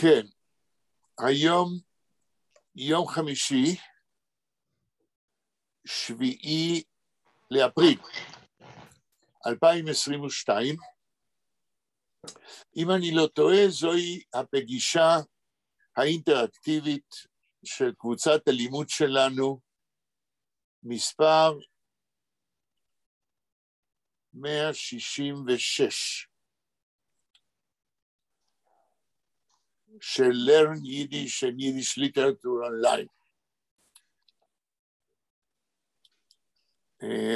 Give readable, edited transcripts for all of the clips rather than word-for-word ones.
כן, היום יום חמישי, 7 לאפריל 2022, אם אני לא טועה, זוהי הפגישה האינטראקטיבית של קבוצת הלימוד שלנו, מספר 166, של Learn Yiddish and Yiddish Literature Online.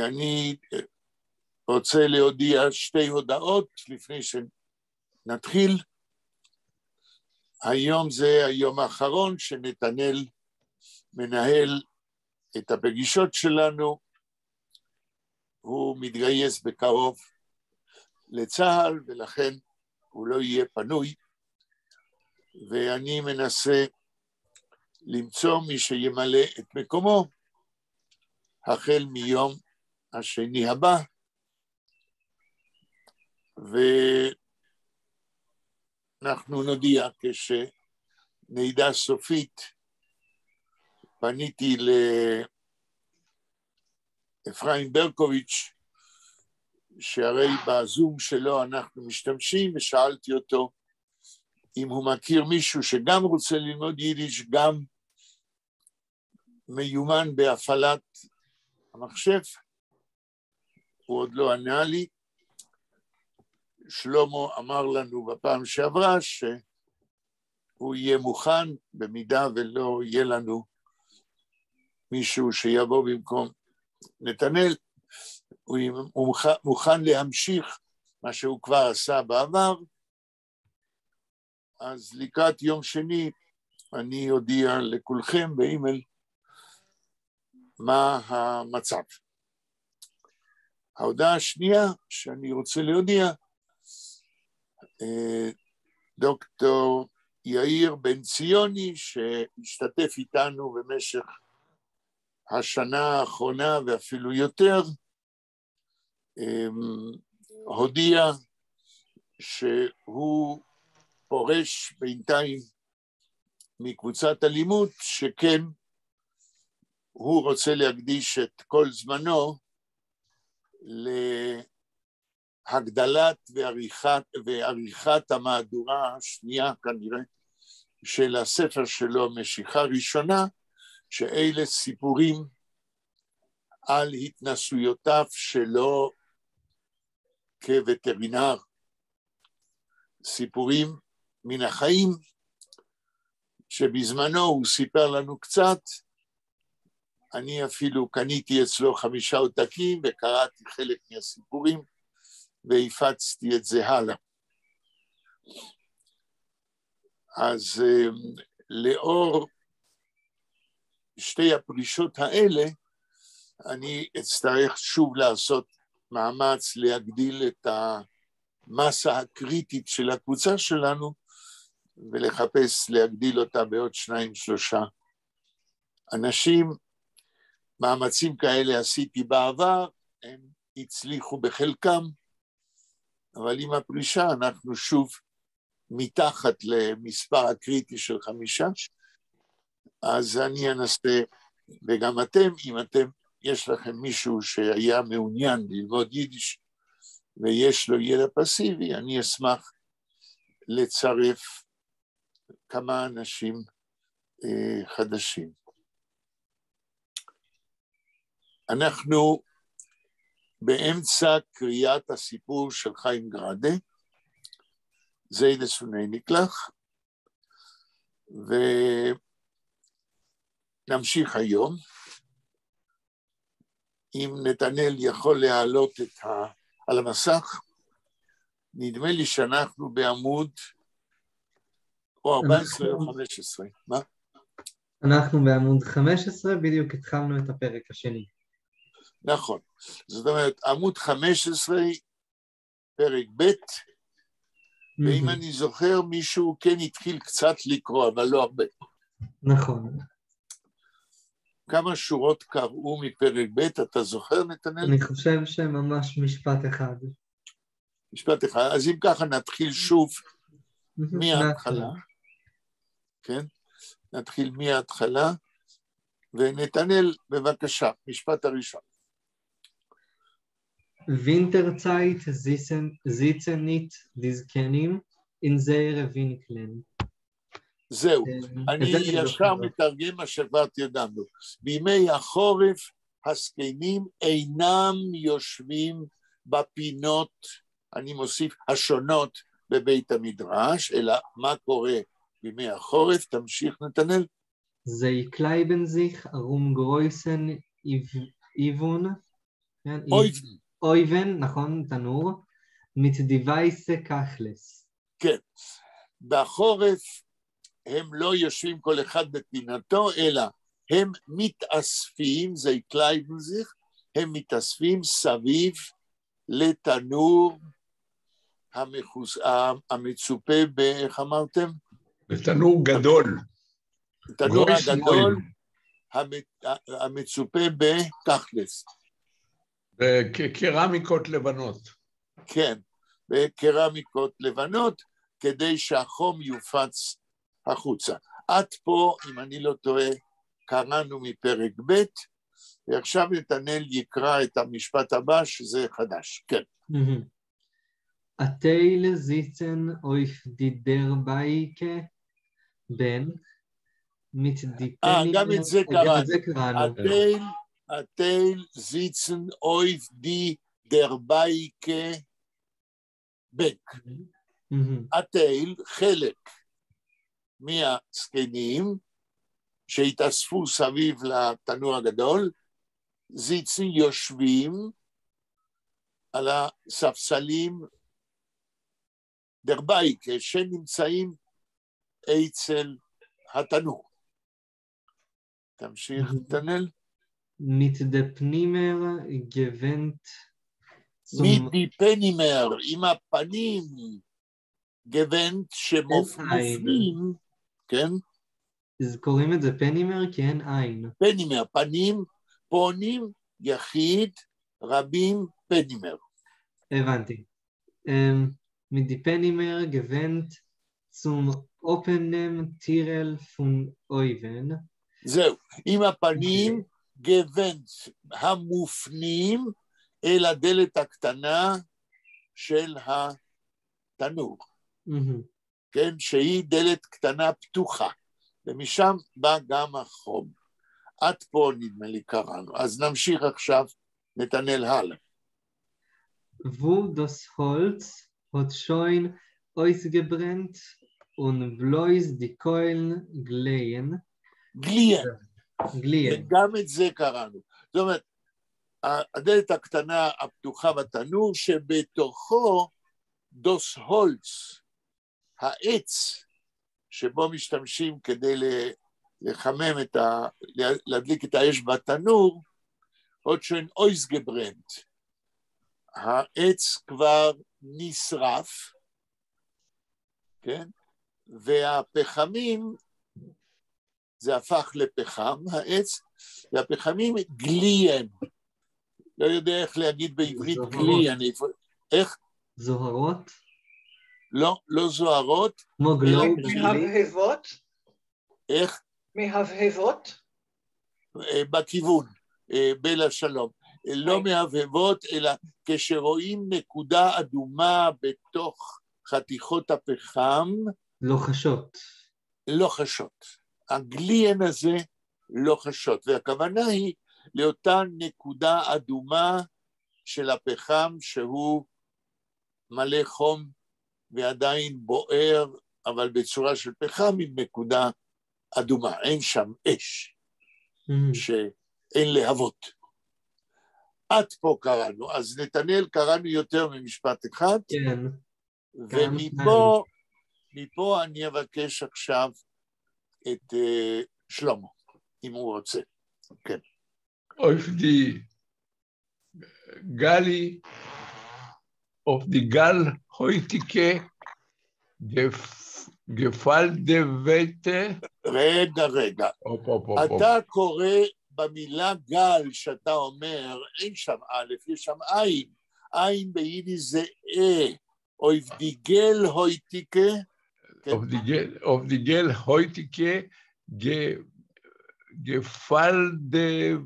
אני רוצה להודיע שתי הודעות לפני שנתחיל. היום זה היום האחרון שנתנאל מנהל את הפגישות שלנו, הוא מתגייס בקרוב לצה"ל ולכן הוא לא יהיה פנוי, ואני מנסה למצוא מי שימלא את מקומו החל מיום השני הבא, ואנחנו נודיע כשנדע סופית. פניתי לאפרים ברקוביץ' שהרי בזום שלו אנחנו משתמשים, ושאלתי אותו אם הוא מכיר מישהו שגם רוצה ללמוד יידיש, גם מיומן בהפעלת המחשב. הוא עוד לא ענה לי. שלמה אמר לנו בפעם שעברה שהוא יהיה מוכן במידה ולא יהיה לנו מישהו שיבוא במקום נתנאל. הוא מוכן להמשיך מה שהוא כבר עשה בעבר. אז לקראת יום שני אני אודיע לכולכם באימייל מה המצב. ההודעה השנייה שאני רוצה להודיע, דוקטור יאיר בן ציוני, שהשתתף איתנו במשך השנה האחרונה ואפילו יותר, הודיע שהוא פורש בינתיים מקבוצת הלימוד, שכן הוא רוצה להקדיש את כל זמנו להגדלת ועריכת המהדורה השנייה כנראה של הספר שלו, משיכה ראשונה, שאלה סיפורים על התנסויותיו שלו כווטרינר, סיפורים מן החיים, שבזמנו הוא סיפר לנו קצת. אני אפילו קניתי אצלו 5 עותקים וקראתי חלק מהסיפורים והפצתי את זה הלאה. אז לאור שתי הפרישות האלה, אני אצטרך שוב לעשות מאמץ להגדיל את המסה הקריטית של הקבוצה שלנו, ולחפש להגדיל אותה בעוד 2-3 אנשים. מאמצים כאלה עשיתי בעבר, הם הצליחו בחלקם, אבל עם הפרישה אנחנו שוב מתחת למספר הקריטי של 5, אז אני אנסה, וגם אתם, אם יש לכם מישהו שהיה מעוניין ללמוד יידיש, ויש לו ידע פסיבי, אני אשמח לצרף כמה אנשים חדשים. אנחנו באמצע קריאת הסיפור של חיים גרדה, זיידה סוני נקלח, ונמשיך היום. אם נתנאל יכול להעלות על המסך, נדמה לי שאנחנו בעמוד או 14 או 15, מה? אנחנו בעמוד 15, בדיוק התחלנו את הפרק השני. נכון, זאת אומרת, עמוד 15, פרק ב', ואם אני זוכר, מישהו כן התחיל קצת לקרוא, אבל לא הרבה. נכון. כמה שורות קראו מפרק ב', אתה זוכר, נתנאל? אני חושב שממש משפט אחד. משפט אחד, אז אם ככה נתחיל שוב מההתחלה. כן? נתחיל מההתחלה, ונתנאל, בבקשה, משפט הראשון. Winterzeit sitzen nicht die Zkenim in sehr Winkeln. זהו, אני ישר מתרגם מה שכבר תרגמנו. בימי החורף הזקנים אינם יושבים בפינות, אני מוסיף, השונות בבית המדרש, אלא מה קורה בימי החורף? תמשיך נתנאל. Sie kleiben sich größen Ivun, Oiven, נכון, תנור, mit die weiße Kachles. כן, בחורף הם לא יושבים כל אחד בפינתו, אלא הם מתאספים, זה יקלייבן זיך, הם מתאספים סביב לתנור המצופה, איך אמרתם? בתנור גדול. תנור הגדול המצופה בכחלס. בקרמיקות לבנות. כן, בקרמיקות לבנות, כדי שהחום יופץ החוצה. עד פה, אם אני לא טועה, קראנו מפרק ב', ועכשיו נתנאל יקרא את המשפט הבא, שזה חדש. כן. Ateil sitzen auf die Derbeike Ben mit die Penny. גם את זה קראנו. Ateil sitzen auf die Derbeike Ben. Ateil, חלק מהזקנים שהתאספו סביב לתנור הגדול, זיצן יושבים על הספסלים דרבייקה שנמצאים אצל התנור. תמשיך, נתנאל. מתדפנימר גוונט. מתדפנימר, עם הפנים גוונט שמופנים, כן? אז קוראים את זה פנימר כי אין עין. פנימר, פנים, פונים, יחיד, רבים, פנימר. הבנתי. Mit die Pennymer gewinnt zum Openen Tirel von Oiven. זהו, עם הפנים גוונט המופנים אל הדלת הקטנה של התנור. כן, שהיא דלת קטנה פתוחה, ומשם בא גם החום. עד פה נדמה לי קראנו, אז נמשיך עכשיו, נתנאל הלאה. Wo das Holz hat schon ausgebrennt und bloß die Keulen gleien. גליין. גם את זה קראנו. זאת אומרת, הדלת הקטנה הפתוחה בתנור, שבתוכו דוס הולץ, העץ שבו משתמשים כדי לחמם להדליק את האש בתנור, עוד שאין אויסגברנט. העץ כבר נשרף, כן? והפחמים, זה הפך לפחם, העץ, והפחמים גליין. לא יודע איך להגיד בעברית גליין. איך? זוהרות? לא זוהרות. כמו גלוב? מהבהבות? איך? מהבהבות? בכיוון, בין השלום. לא מהבהבות, אלא כשרואים נקודה אדומה בתוך חתיכות הפחם. לא חשות. לא חשות. הגליין הזה לא חשות, והכוונה היא לאותה נקודה אדומה של הפחם שהוא מלא חום ועדיין בוער, אבל בצורה של פחם עם נקודה אדומה, אין שם אש, שאין להבות. עד פה קראנו, אז נתנאל קראנו יותר ממשפט אחד, כן. ומפה אני אבקש עכשיו את שלמה, אם הוא רוצה. כן. Auf die Gali, auf die Gal heutige gefallte Wette. רגע. אתה קורא במילה גל שאתה אומר, אין שם א', יש שם עין. עין ביידיש זה אוף די גל הויטיקה. of the girl heutige gefalde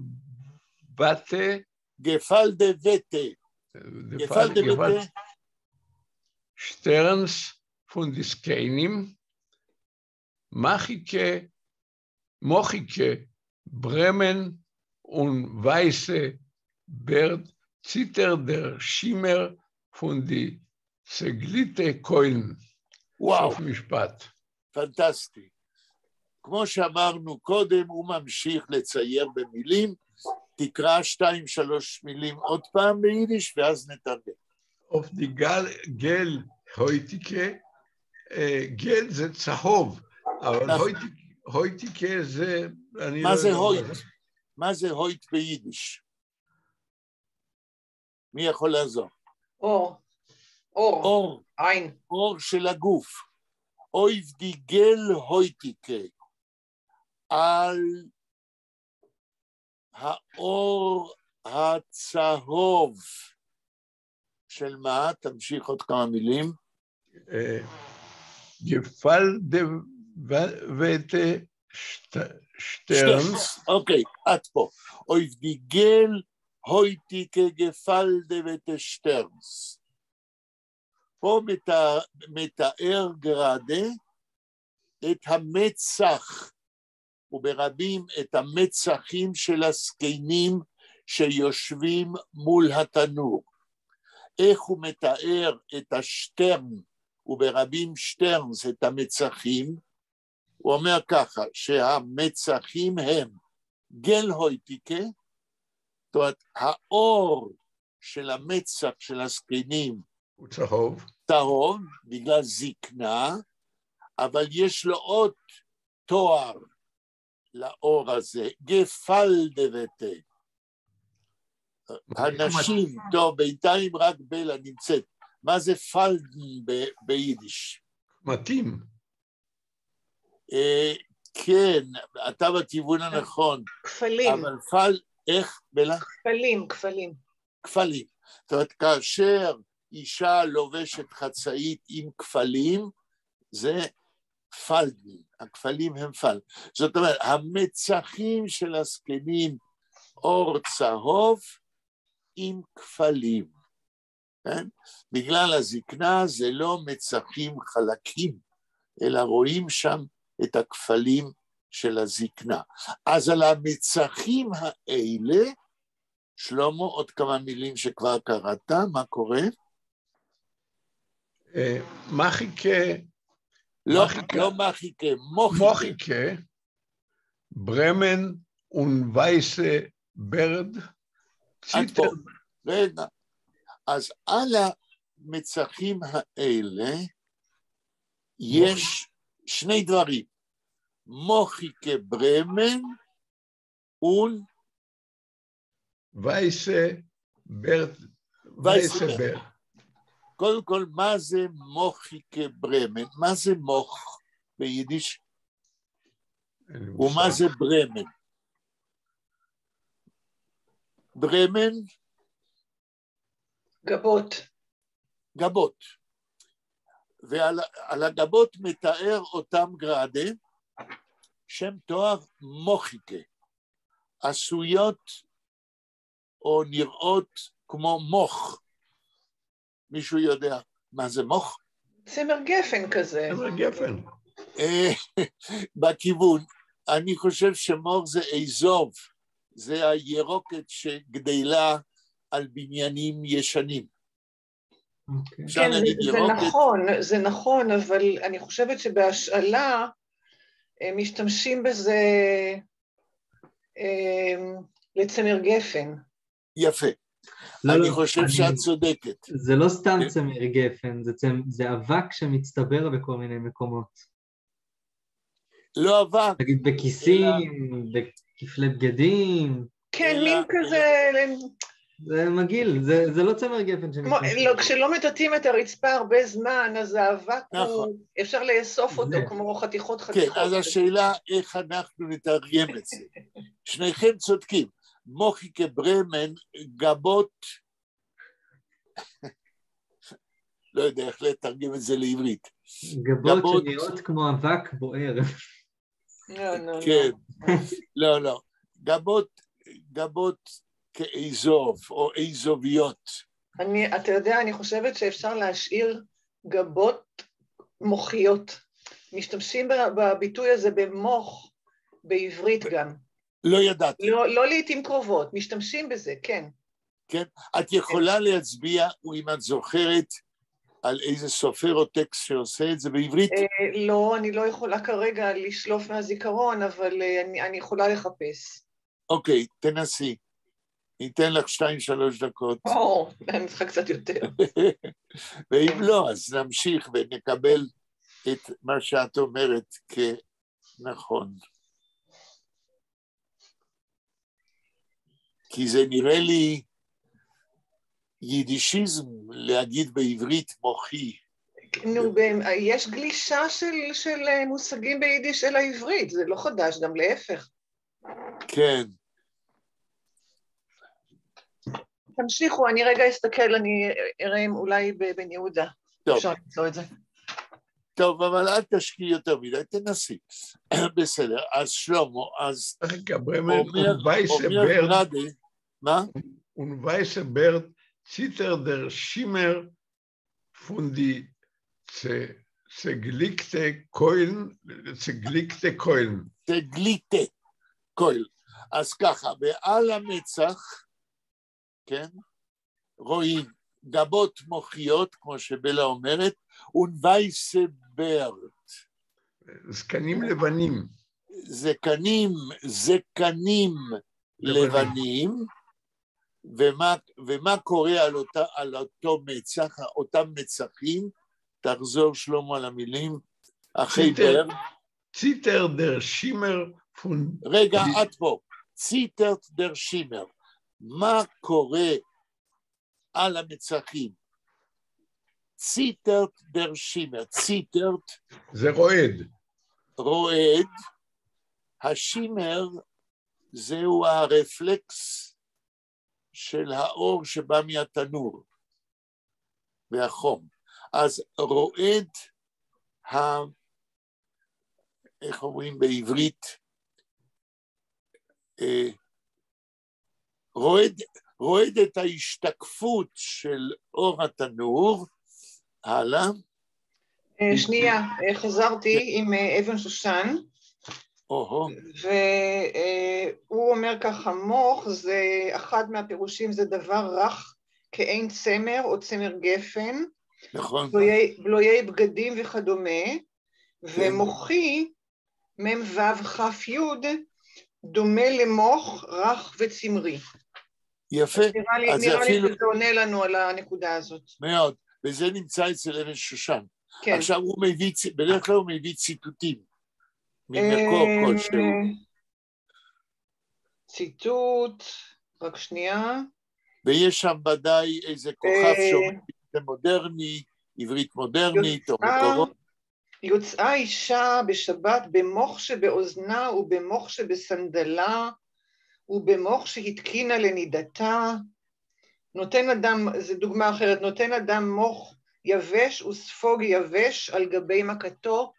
גפלדה ותה. גפלדה ותה. Sterns von die Skenim, Mochike, Bremen und weiße Bird, zitter der Schimmer von die Seglite Keulen. וואו, סוף משפט. פנטסטי. כמו שאמרנו קודם, הוא ממשיך לצייר במילים, תקרא 2-3 מילים עוד פעם ביידיש, ואז נתרגם. auf die גל הויטיקה, גל זה צהוב, אבל הויטיקה זה... מה זה הויט? מה זה הויט ביידיש? מי יכול לעזור? אור. אור. עין. אור של הגוף. אויב די גל הויטיקה. על האור הצהוב. של מה? תמשיך עוד כמה מילים. גפלדה ותה שטרנס. אוקיי, עד פה. אויב די גל הויטיקה גפלדה ותה שטרנס. פה מתאר גרדה את המצח, וברבים את המצחים של הסקינים שיושבים מול התנור. איך הוא מתאר את השטרן, וברבים שטרנס את המצחים, הוא אומר ככה, שהמצחים הם גל הויטיקה, זאת אומרת, האור של המצח של הסקינים, הוא צהוב. צהוב, בגלל זקנה, אבל יש לו עוד תואר לאור הזה, גפלדה ותה. הנשים, טוב, בינתיים רק בלה נמצאת. מה זה פלדן ביידיש? מתאים. כן, אתה בכיוון הנכון. כפלים. אבל איך, בלה? כפלים. כפלים. זאת אומרת, כאשר אישה לובשת חצאית עם כפלים, זה פלדן, הכפלים הם פלדן. זאת אומרת, המצחים של הסקנים אור צהוב עם כפלים. כן? בגלל הזקנה זה לא מצחים חלקים, אלא רואים שם את הכפלים של הזקנה. אז על המצחים האלה, שלמה, עוד כמה מילים שכבר קראת, מה קורה? מחיקה. לא מחיקה, מוחיקה, ברמן ווייסה ברד, ציטר. רגע, אז על המצחים האלה יש שני דברים, מוחיקה ברמן ווייסה ברד. קודם כל, מה זה מוחיקה ברמן? מה זה מוח ביידיש? ומה זה ברמן? ברמן? גבות. ועל הגבות מתאר אותם גרדה, שם תואר מוחיקה, עשויות או נראות כמו מוח. מישהו יודע מה זה מוח? צמר גפן כזה. צמר גפן. בכיוון, אני חושב שמוח זה איזוב, זה הירוקת שגדלה על בניינים ישנים. כן, זה נכון, אבל אני חושבת שבהשאלה משתמשים בזה לצמר גפן. יפה. אני חושב שאת צודקת. זה לא סתם צמר גפן, זה אבק שמצטבר בכל מיני מקומות. לא אבק. נגיד בכיסים, בכפלי בגדים. כן, מין כזה... זה מגעיל, זה לא צמר גפן שמשתמשים. לא, כשלא מטאטאים את הרצפה הרבה זמן, אז האבק אפשר לאסוף אותו כמו חתיכות. כן, אז השאלה איך אנחנו נתרגם את זה. שניכם צודקים. מוחיקה ברמן, גבות, לא יודע איך לתרגם את זה לעברית, גבות שנראות כמו אבק בוער. לא. כן, לא. גבות כאיזוב או איזוביות. אתה יודע, אני חושבת שאפשר להשאיר גבות מוחיות. משתמשים בביטוי הזה במוח בעברית גם. לא ידעתי. לא לעתים קרובות, משתמשים בזה, כן. כן, את יכולה להצביע, אם את זוכרת, על איזה סופר או טקסט שעושה את זה בעברית? לא, אני לא יכולה כרגע לשלוף מהזיכרון, אבל אני יכולה לחפש. אוקיי, תנסי. ניתן לך 2-3 דקות. אני צריכה קצת יותר. ואם לא, אז נמשיך ונקבל את מה שאת אומרת כנכון. כי זה נראה לי יידישיזם להגיד בעברית מוחי. נו, יש גלישה של מושגים ביידיש אל העברית, זה לא חדש, גם להפך. כן. תמשיכו, אני רגע אסתכל, אני אראה אולי בבן יהודה. טוב. אפשר למצוא את זה. טוב, אבל אל תשקיעי יותר מדי, תנסי. בסדר, אז שלמה, אז אומר גרדה, מה? Und weiße Bert zittert der Schimmer von die zerglickte Keulen. זגליטה, קויל. אז ככה, ועל המצח, כן, רואים גבות מוחיות, כמו שבלה אומרת, ווייסה ברט. זקנים לבנים. זקנים לבנים, ומה קורה על אותו מצח, אותם מצחים, תחזור שלמה על המילים, אחרי בר. ציטר דר שימר פון... רגע, עד פה, ציטרט דר שימר, מה קורה על המצחים? ציטרט דר שימר, ציטרט זה רועד. רועד, השימר זהו הרפלקס של האור שבא מהתנור והחום. אז רועד, איך אומרים בעברית? רועד את ההשתקפות של אור התנור. הלאה. שנייה, חזרתי עם אבן שושן. והוא אומר ככה, מוח זה, אחד מהפירושים זה דבר רך כאין צמר או צמר גפן, נכון. בלויי בגדים וכדומה, ומוחי, מם וו כף יוד, דומה למוח רך וצמרי. יפה. נראה לי שזה עונה לנו על הנקודה הזאת. מאוד, וזה נמצא אצל אבן שושן. כן. עכשיו הוא מביא, בדרך כלל הוא מביא ציטוטים. ממקור כלשהו. ציטוט, רק שנייה. ויש שם ודאי איזה כוכב שאומר מודרני, עברית מודרנית או מקורות. יוצאה אישה בשבת במוח שבאוזנה ובמוח שבסנדלה ובמוח שהתקינה לנידתה. נותן אדם, זו דוגמה אחרת, נותן אדם מוח יבש וספוג יבש על גבי מכתו.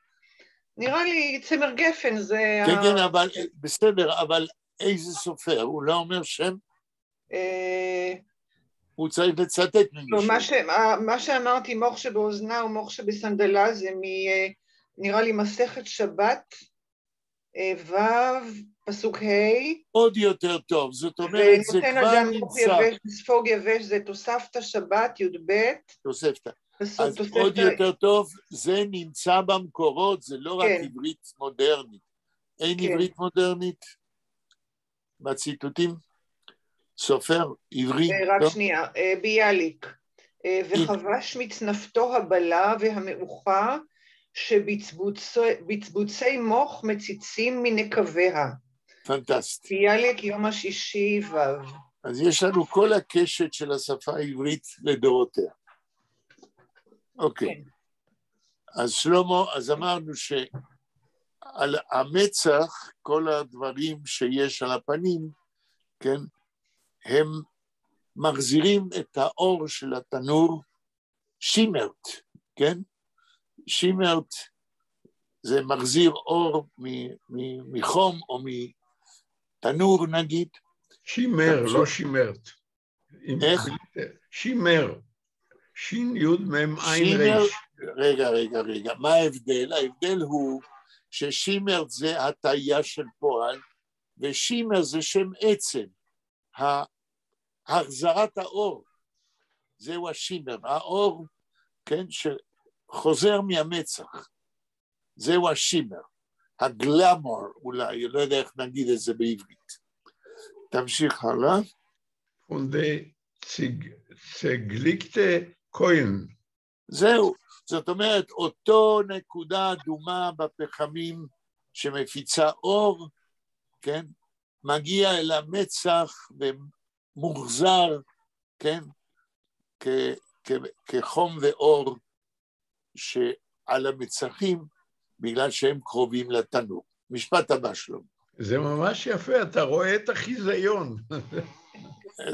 נראה לי צמר גפן זה... כן, כן, אבל בסדר, אבל איזה סופר? הוא לא אומר שם? הוא צריך לצטט ממישהו. מה שאמרתי, מוח שבאוזנה ומוח שבסנדלה, זה נראה לי מסכת שבת, ו' פסוק ה'. עוד יותר טוב, זאת אומרת, זה כבר נמצא. ספוג יבש, זה תוספתא שבת, י"ב. תוספתא. אז עוד יותר טוב, זה נמצא במקורות, זה לא רק עברית מודרנית. אין עברית מודרנית בציטוטים? סופר עברי? רק שנייה, ביאליק. וחבש מצנפתו הבלה והמאוחה, שבצבוצי מוח מציצים מנקביה. פנטסטי. ביאליק יום השישי ו'. אז יש לנו כל הקשת של השפה העברית לדורותיה. אוקיי. אז שלמה, אז אמרנו שעל המצח, כל הדברים שיש על הפנים, כן, הם מחזירים את האור של התנור שימרט, כן? שימרט זה מחזיר אור מחום או מתנור נגיד. שימר, לא שימרת. איך? שימר. שין יוד מם עין שימר, ריש. רגע, מה ההבדל? ההבדל הוא ששימר זה הטעיה של פועל, ושימר זה שם עצם, החזרת האור, זהו השימר, האור, כן, שחוזר מהמצח, זהו השימר, הגלמור אולי, לא יודע איך נגיד את זה בעברית. תמשיך הלאה. פונדה צגליקטה קוין. זהו, זאת אומרת, אותו נקודה אדומה בפחמים שמפיצה אור, כן, מגיע אל המצח ומוחזר, כן, כחום ואור שעל המצחים, בגלל שהם קרובים לתנור. משפט הבא שלו. זה ממש יפה, אתה רואה את החיזיון.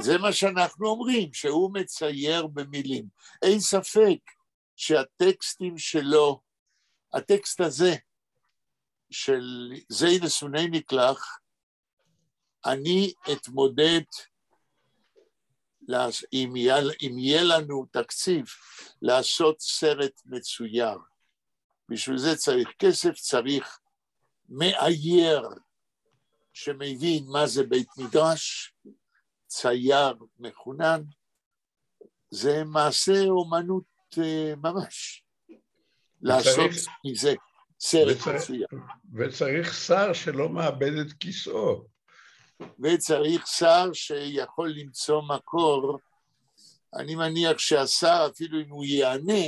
זה מה שאנחנו אומרים, שהוא מצייר במילים. אין ספק שהטקסטים שלו, הטקסט הזה, של זייד סוני נקלח, אני אתמודד, אם יהיה לנו תקציב, לעשות סרט מצויר. בשביל זה צריך כסף, צריך מאייר שמבין מה זה בית מדרש, צייר מחונן, זה מעשה אומנות ממש, לעשות מזה סרט מצויר. וצריך שר שלא מאבד את כיסאו. וצריך שר שיכול למצוא מקור, אני מניח שהשר אפילו אם הוא יענה,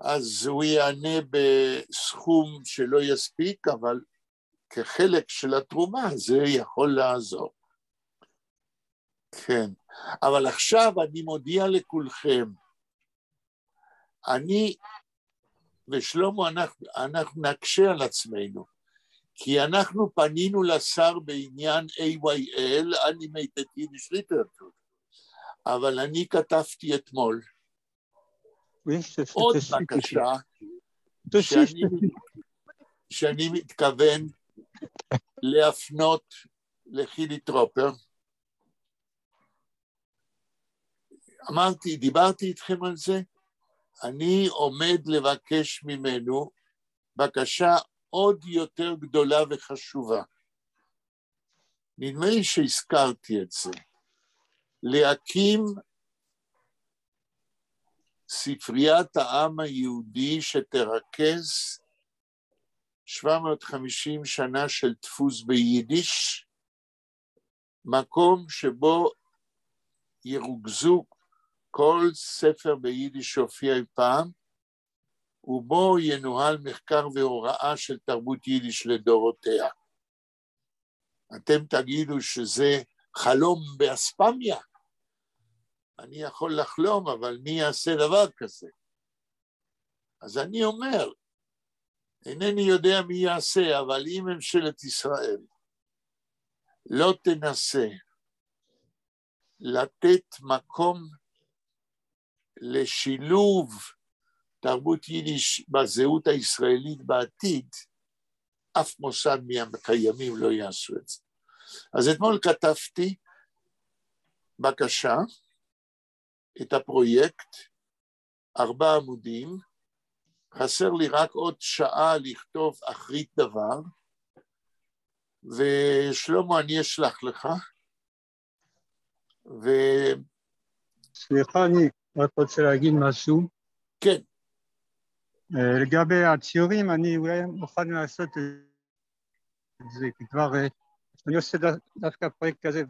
אז הוא יענה בסכום שלא יספיק, אבל כחלק של התרומה זה יכול לעזור. כן, אבל עכשיו אני מודיע לכולכם, אני ושלמה אנחנו נקשה על עצמנו, כי אנחנו פנינו לשר בעניין AYL, Animated Yiddish Literature, אבל אני כתבתי אתמול עוד בקשה שאני מתכוון להפנות לחילי טרופר. דיברתי איתכם על זה, אני עומד לבקש ממנו בקשה עוד יותר גדולה וחשובה. נדמה לי שהזכרתי את זה, להקים ספריית העם היהודי שתרכז 750 שנה של דפוס ביידיש, מקום שבו ירוכזו כל ספר ביידיש שהופיע אי פעם, ובו ינוהל מחקר והוראה של תרבות יידיש לדורותיה. אתם תגידו שזה חלום באספמיה, אני יכול לחלום, אבל מי יעשה דבר כזה? אז אני אומר, אינני יודע מי יעשה, אבל אם ממשלת ישראל לא תנסה לתת מקום לשילוב תרבות יידיש בזהות הישראלית בעתיד, אף מוסד מהקיימים לא יעשו את זה. אז אתמול כתבתי בקשה, את הפרויקט, 4 עמודים, חסר לי רק עוד שעה לכתוב אחרית דבר, ושלמה אני אשלח לך, סליחה, אני רק רוצה להגיד משהו. כן. לגבי הציורים, אני אולי מוכן לעשות את זה, כי כבר אני עושה דווקא פרויקט כזה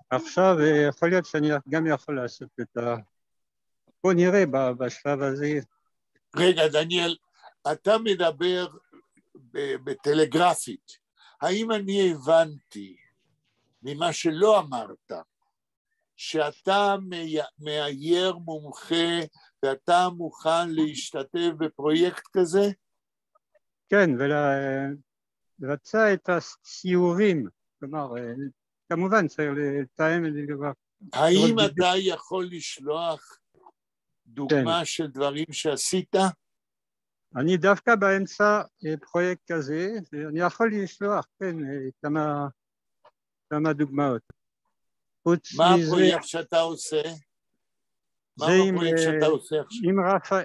עכשיו, ויכול להיות שאני גם יכול לעשות את ה... בוא נראה בשלב הזה. רגע, דניאל, אתה מדבר בטלגרפית. האם אני הבנתי ממה שלא אמרת, שאתה מאייר מומחה ואתה מוכן להשתתף בפרויקט כזה? כן, ולבצע את הציורים, כלומר, כמובן צריך לתאם את זה כבר. האם אתה יכול לשלוח דוגמה של דברים שעשית? אני דווקא באמצע פרויקט כזה, אני יכול לשלוח, כן, כמה דוגמאות. מה הפרויקט שאתה עושה? מה הפרויקט שאתה עושה עכשיו?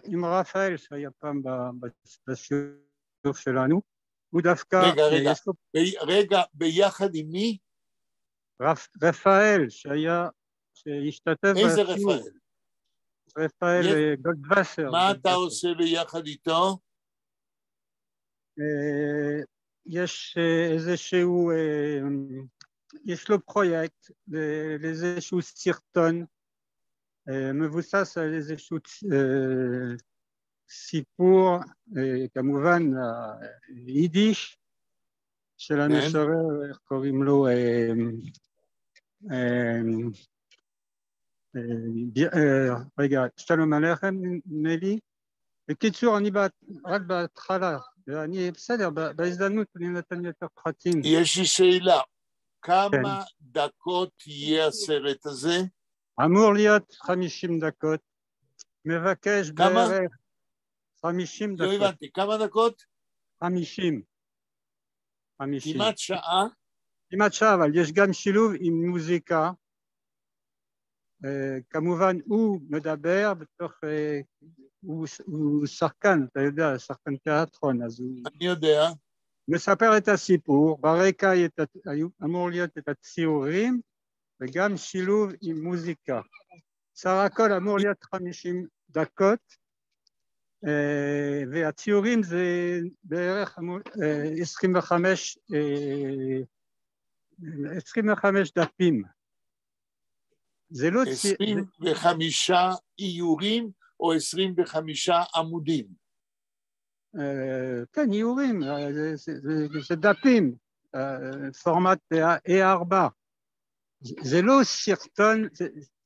עם רפאל, שהיה פעם בשיעור שלנו, הוא דווקא... רגע, ביחד עם מי? רפאל, שהשתתף בשיעור. איזה רפאל? רפאל גולדווסר. מה אתה עושה ביחד איתו? יש איזשהו, יש לו פרויקט לאיזשהו סרטון מבוסס על איזשהו סיפור, כמובן יידיש, של המשורר, איך קוראים לו, רגע, שלום עליכם, נדמה לי. בקיצור, אני רק בהתחלה, ואני בסדר, בהזדמנות אני נתן יותר פרטים. יש לי שאלה, כמה דקות יהיה הסרט הזה? אמור להיות 50 דקות, מבקש בערך 50 דקות. לא הבנתי, כמה דקות? 50. כמעט שעה? כמעט שעה, אבל יש גם שילוב עם מוזיקה. כמובן הוא מדבר בתוך, הוא שחקן, אתה יודע, שחקן תיאטרון, אז הוא... אני יודע. מספר את הסיפור, ברקע אמור להיות את הציורים, וגם שילוב עם מוזיקה. סך הכל אמור להיות 50 דקות, והציורים זה בערך 25 דפים. זה לא 25 איורים או 25 עמודים? כן, איורים, זה דפים, פורמט A4. זה לא סרטון,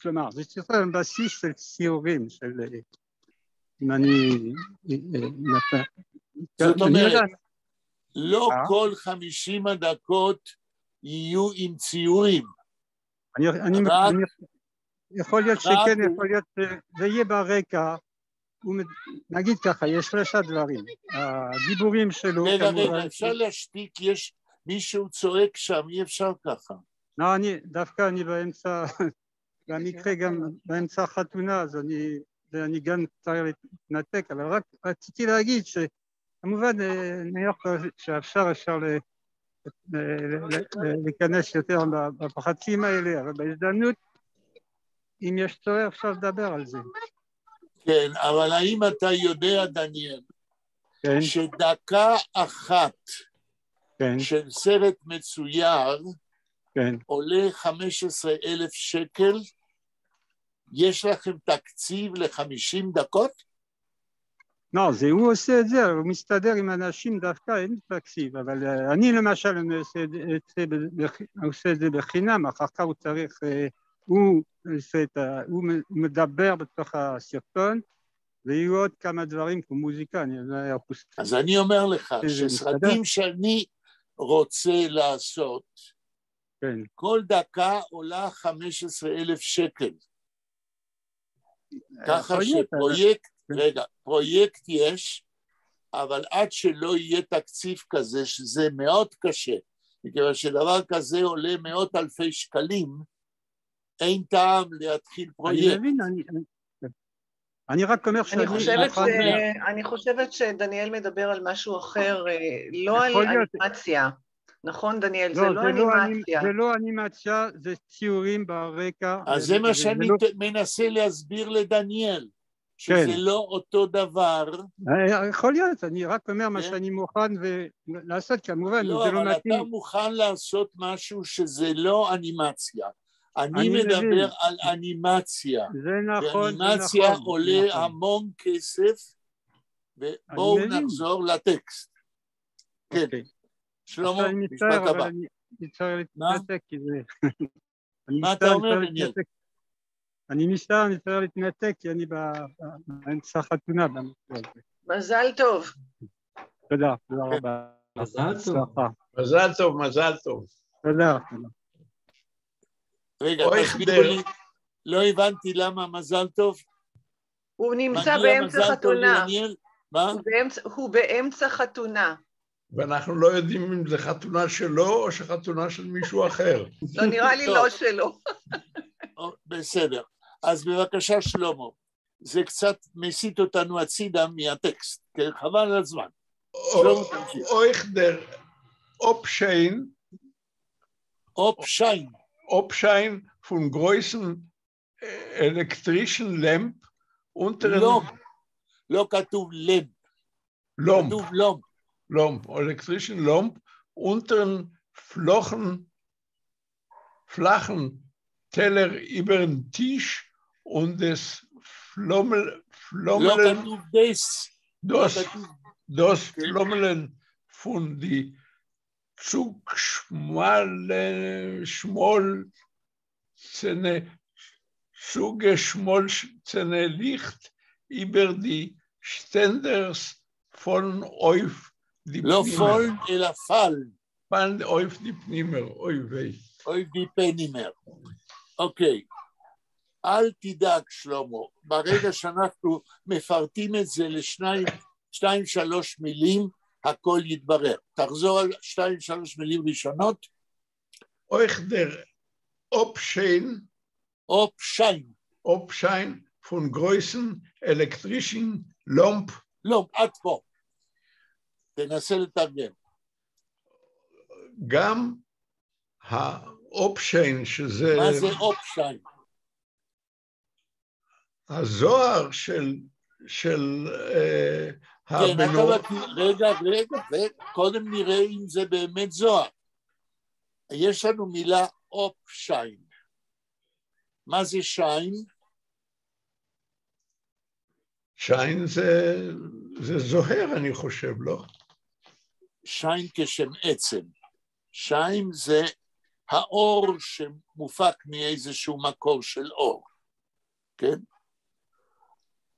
כלומר, זה סרטון בסיס של ציורים, אם אני... זאת אומרת, לא כל 50 הדקות יהיו עם ציורים. יכול להיות שכן, יכול להיות שזה יהיה ברקע, נגיד ככה, יש 3 דברים, הדיבורים שלו... רגע, אפשר להשתיק, יש מישהו צועק שם, אי אפשר ככה. לא, דווקא אני באמצע, במקרה גם באמצע חתונה, אז אני גם צריך להתנתק, אבל רק רציתי להגיד שכמובן שאפשר להיכנס יותר בפרטים האלה, אבל בהזדמנות, אם יש צורך, אפשר לדבר על זה. כן, אבל האם אתה יודע, דניאל, שדקה אחת של סרט מצויר עולה 15,000 שקל? יש לכם תקציב ל50 דקות? לא, הוא עושה את זה, הוא מסתדר עם אנשים דווקא, אין תקציב, אבל אני למשל עושה את זה בחינם, אחר כך הוא צריך, הוא מדבר בתוך הסרטון, ויהיו עוד כמה דברים כמו מוזיקה. אז אני אומר לך, שסרטים שאני רוצה לעשות, כל דקה עולה 15,000 שקל. ככה שפרויקט, פרויקט יש, אבל עד שלא יהיה תקציב כזה, שזה מאוד קשה, מכיוון שדבר כזה עולה מאות אלפי שקלים, אין טעם להתחיל פרויקט. אני רק אומר אני חושבת שדניאל מדבר על משהו אחר, לא על אנימציה. נכון, דניאל? זה לא אנימציה. זה לא אנימציה, זה ציורים ברקע. אז זה מה שאני מנסה להסביר לדניאל, שזה לא אותו דבר. יכול להיות, אני רק אומר מה שאני מוכן לעשות, כמובן. לא, אבל אתה מוכן לעשות משהו שזה לא אנימציה. אני מדבר על אנימציה. זה נכון. ואנימציה עולה המון כסף, ובואו נחזור לטקסט. כן. שלמה, משפט הבא. אני צריך להתנתק כי זה... מה אתה אומר, דניאל? אני מצטער, אני צריך להתנתק כי אני באמצע חתונה. מזל טוב. תודה, תודה רבה. מזל טוב. מזל טוב, מזל טוב. תודה. רגע, תסבירו לי, לא הבנתי למה מזל טוב. הוא נמצא באמצע חתונה. מה? הוא באמצע חתונה. ואנחנו לא יודעים אם זה חתונה שלו או שחתונה של מישהו אחר. לא, נראה לי לא שלו. בסדר. אז בבקשה, שלמה, זה קצת מסיט אותנו הצידה מהטקסט, כן? חבל על הזמן. שלמה, תמשיך. Euch der Obschein von großen elektrischen Lamp unter לא כתוב למפ. Lomb. כתוב לומפ. Lomb, elektrischen Lomb unter flachen Teller über den Tisch und des לא כתוב das Flommeln von die zugeschmolzene Licht über die Ständers von auf die לא פולן, אלא פל. Pan auf die Pnimer, oi wei. אוי די פנימר. אוקיי. אל תדאג, שלמה. ברגע שאנחנו מפרטים את זה לשתיים, שלוש מילים, הכל יתברר. תחזור על 2-3 מילים ראשונות. Euch der Obschein von großen elektrischen Lamp. לא, עד פה. תנסה לתרגם. גם האופשיין שזה... מה זה אופשיין? הזוהר של כן, רגע, קודם נראה אם זה באמת זוהר. יש לנו מילה אופשיין. מה זה שיין? שיין זה זוהר, אני חושב, לא? שיין כשם עצם. שיין זה האור שמופק מאיזשהו מקור של אור. כן?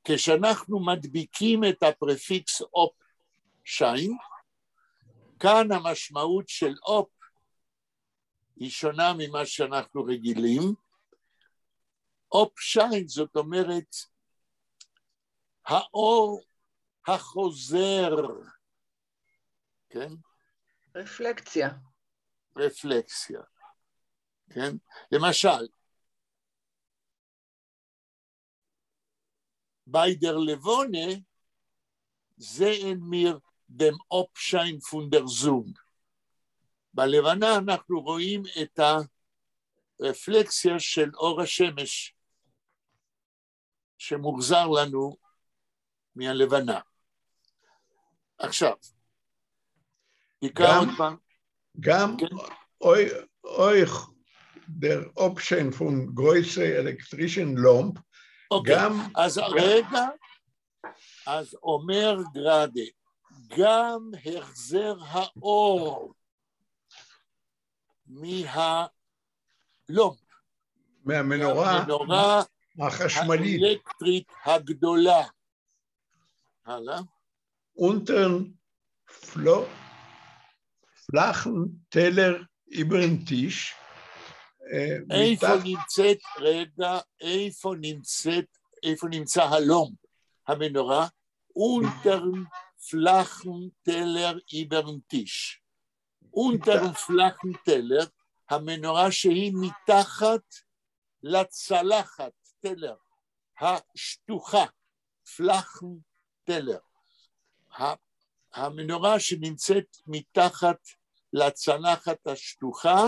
כשאנחנו מדביקים את הפרפיקס אופ שיין, כאן המשמעות של אופ היא שונה ממה שאנחנו רגילים. אופ שיין זאת אומרת האור החוזר, כן? רפלקסיה, כן? למשל, bei der Levone sehen wir dem Obschein von der Sonne. בלבנה אנחנו רואים את הרפלקסיה של אור השמש שמוחזר לנו מהלבנה. עכשיו, תקרא עוד פעם. גם euch der Obschein von große elektrischen Lamp. אוקיי, אז רגע, אז אומר גרדה, גם החזר האור מהמנורה החשמלית האלקטרית הגדולה. הלאה. unter flachen Teller über den Tisch. איפה נמצאת, רגע, איפה נמצא הלום, המנורה? unter flachen Teller über den Tisch. unter flachen Teller, המנורה שהיא מתחת לצלחת, טלר, השטוחה, flachen Teller. המנורה שנמצאת מתחת לצלחת השטוחה,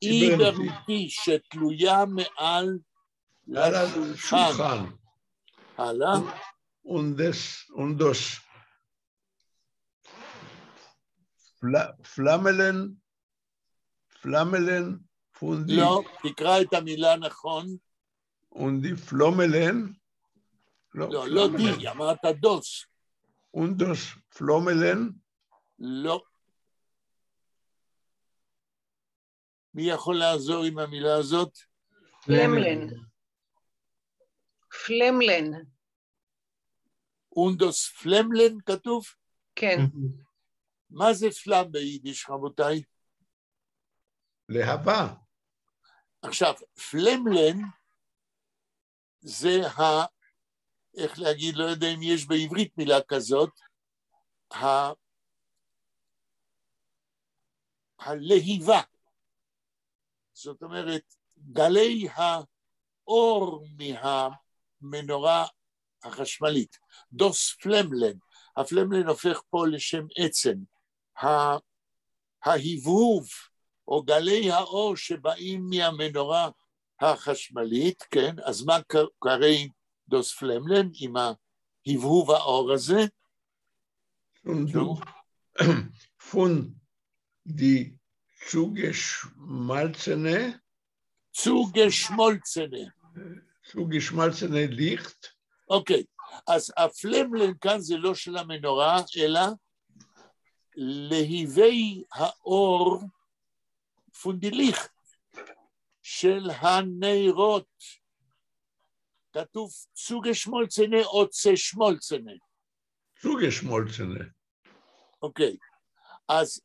איברתי שתלויה מעל לשולחן. הלאה. und das Flammelen von die... לא, תקרא את המילה נכון. und die Flammelen... לא די, אמרת דוס. und das Flammelen... לא. מי יכול לעזור עם המילה הזאת? פלמלן. אונדוס פלמלן כתוב? כן. מה זה פלם ביידיש, רבותיי? להבה. עכשיו, פלמלן זה איך להגיד, לא יודע אם יש בעברית מילה כזאת, הלהיבה. זאת אומרת, גלי האור מהמנורה החשמלית. דוס פלמלן. הפלמלן הופך פה לשם עצם. ההבהוב, או גלי האור שבאים מהמנורה החשמלית, כן? אז מה קראי דוס פלמלן עם ההבהוב האור הזה? פון די צוגשמלצנה. צוגשמלצנה ליכט. אוקיי, אז הפלמלן כאן זה לא של המנורה, אלא להיבי האור פונדיליכט של הנרות. כתוב צוגשמולצנה או צשמולצנה? צוגשמולצנה. אוקיי, אז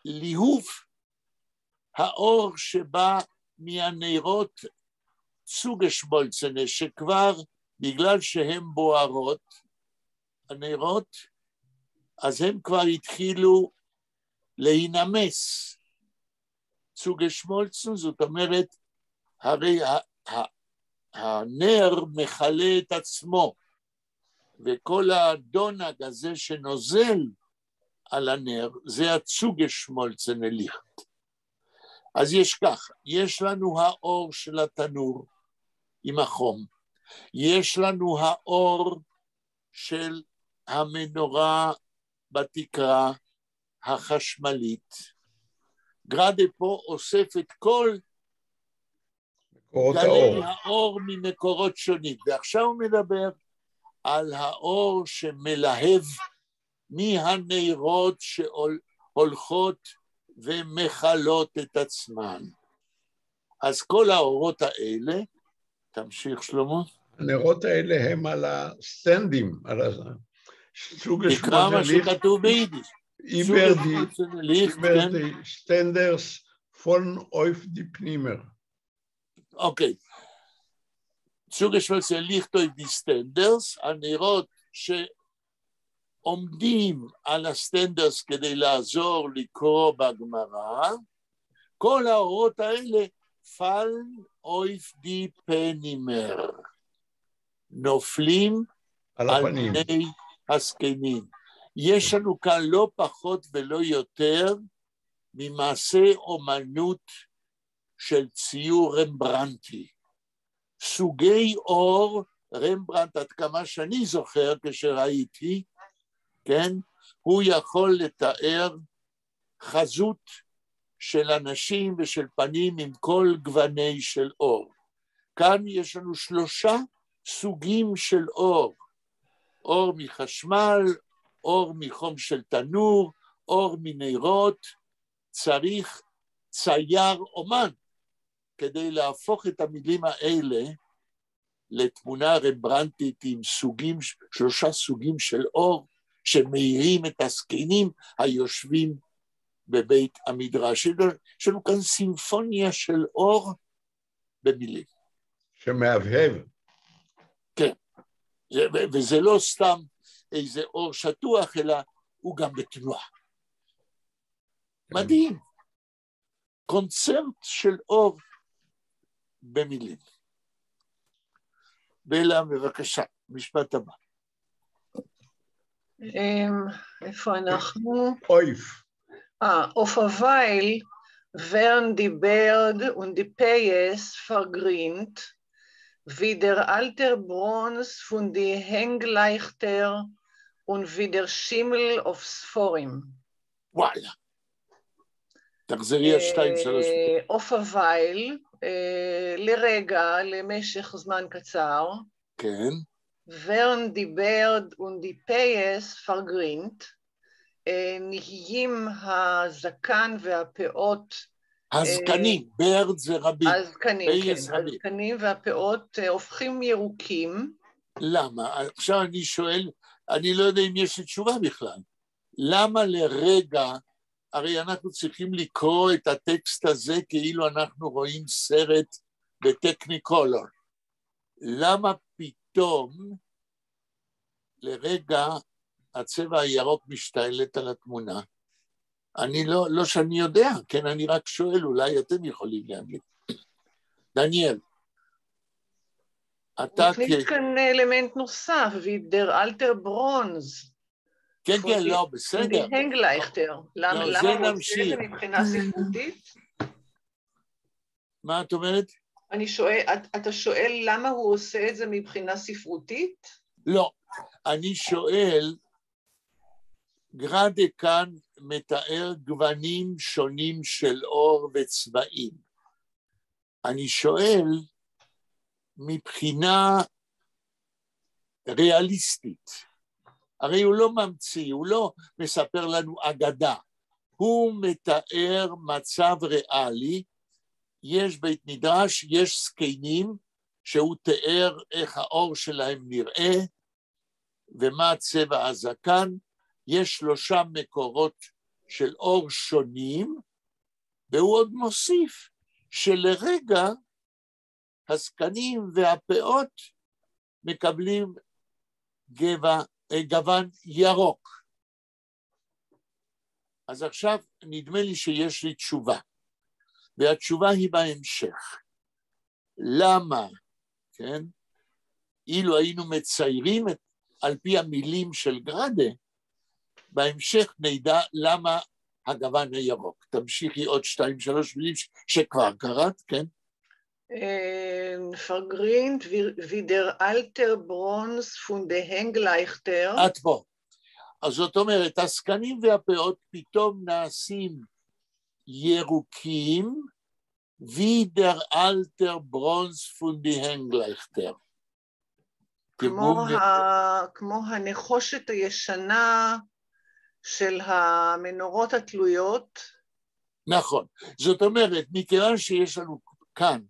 ליהוב האור שבא מהנרות צוגשמולצנה, שכבר בגלל שהן בוערות, הנרות, אז הם כבר התחילו להינמס. צוגשמולצן, זאת אומרת, הרי הנר מחלה את עצמו, וכל הדונג הזה שנוזל על הנר, זה הצוגשמולצן ליכט. אז יש ככה, יש לנו האור של התנור עם החום, יש לנו האור של המנורה בתקרה החשמלית. גרדה פה אוסף את כל גלי האור ממקורות שונים, ועכשיו הוא מדבר על האור שמלהב מהנרות שהולכות ומחלות את עצמן. אז כל האורות האלה, תמשיך שלמה. הנרות האלה הם על הסטנדים, על תקרא מה שכתוב ביידיש. über die Ständers von auf die Pnimer. אוקיי. צוגשמולצן ליכט auf die Ständers, הנרות שעומדים על הסטנדרס כדי לעזור לקרוא בגמרא, כל האורות האלה fallen auf die Pnimer. נופלים על פני הזקנים. יש לנו כאן לא פחות ולא יותר ממעשה אומנות של ציור רמברנטי. סוגי אור, רמברנט עד כמה שאני זוכר כשראיתי, כן, הוא יכול לתאר חזות של אנשים ושל פנים עם כל גווני של אור. כאן יש לנו 3 סוגים של אור. אור מחשמל, אור מחום של תנור, אור מנרות. צריך צייר אומן כדי להפוך את המילים האלה לתמונה רמברנטית עם 3 סוגים של אור שמאירים את הזקנים היושבים בבית המדרש. יש לנו כאן סימפוניה של אור במילים. שמהבהב. כן, וזה לא סתם איזה אור שטוח, אלא הוא גם בתנועה. מדהים. קונצרט של אור במילים. בלה, בבקשה, משפט הבא. איפה אנחנו? אויף. Auf a Weil werden die Bird und die Payes vergrint, wie der alte Bronze von die Hängleuchter und wie der Schimmel auf Sphorim. וואלה. תחזרי על 2-3. Auf a Weil, לרגע, למשך זמן קצר, כן. werden die Bird und die Payes vergrint, נהיים הזקן והפאות, הזקנים, ברד זה רבים. הזקנים, כן, הזקנים והפאות הופכים ירוקים. למה? עכשיו אני שואל, אני לא יודע אם יש לי תשובה בכלל. למה לרגע, הרי אנחנו צריכים לקרוא את הטקסט הזה כאילו אנחנו רואים סרט בטכניקולור. למה פתאום לרגע הצבע הירוק משתעלת על התמונה. אני לא שאני יודע, כן, אני רק שואל, אולי אתם יכולים להגיד. דניאל, אתה נכניס כאן אלמנט נוסף, וידר אלתר ברונז. כן, כן, לא, בסדר. הנגלייכטר. למה הוא עושה את זה מבחינה ספרותית? מה את אומרת? אתה שואל למה הוא עושה את זה מבחינה ספרותית? לא, אני שואל, גרדה כאן מתאר גוונים שונים של אור וצבעים. אני שואל, מבחינה ריאליסטית, הרי הוא לא ממציא, הוא לא מספר לנו אגדה, הוא מתאר מצב ריאלי, יש בית מדרש, יש סקיינים, שהוא תיאר איך האור שלהם נראה, ומה צבע הזקן, יש 3 מקורות של אור שונים, והוא עוד מוסיף שלרגע הזקנים והפאות מקבלים גוון ירוק. אז עכשיו נדמה לי שיש לי תשובה, והתשובה היא בהמשך. למה, כן? אילו היינו מציירים על פי המילים של גרדה, בהמשך נדע למה הגוון הירוק. תמשיכי עוד 2-3 מילים שכבר קראת, כן? פרגרינט וידר אלתר ברונס פון דה הנגלייכטר. את פה. אז זאת אומרת, הזקנים והפאות פתאום נעשים ירוקים, וידר אלתר ברונס פון דה הנגלייכטר. כמו הנחושת הישנה של המנורות התלויות. נכון. זאת אומרת, מכיוון שיש לנו כאן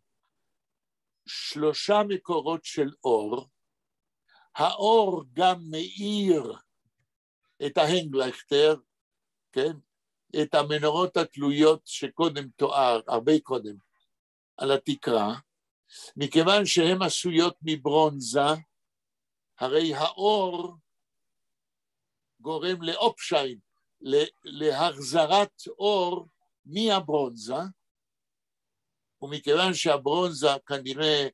3 מקורות של אור, האור גם מאיר את ההנגלייכטר, כן? את המנורות התלויות שקודם תואר, הרבה קודם, על התקרה, מכיוון שהן עשויות מברונזה, הרי האור גורם לאופשיין, להחזרת אור מהברונזה, ומכיוון שהברונזה כנראה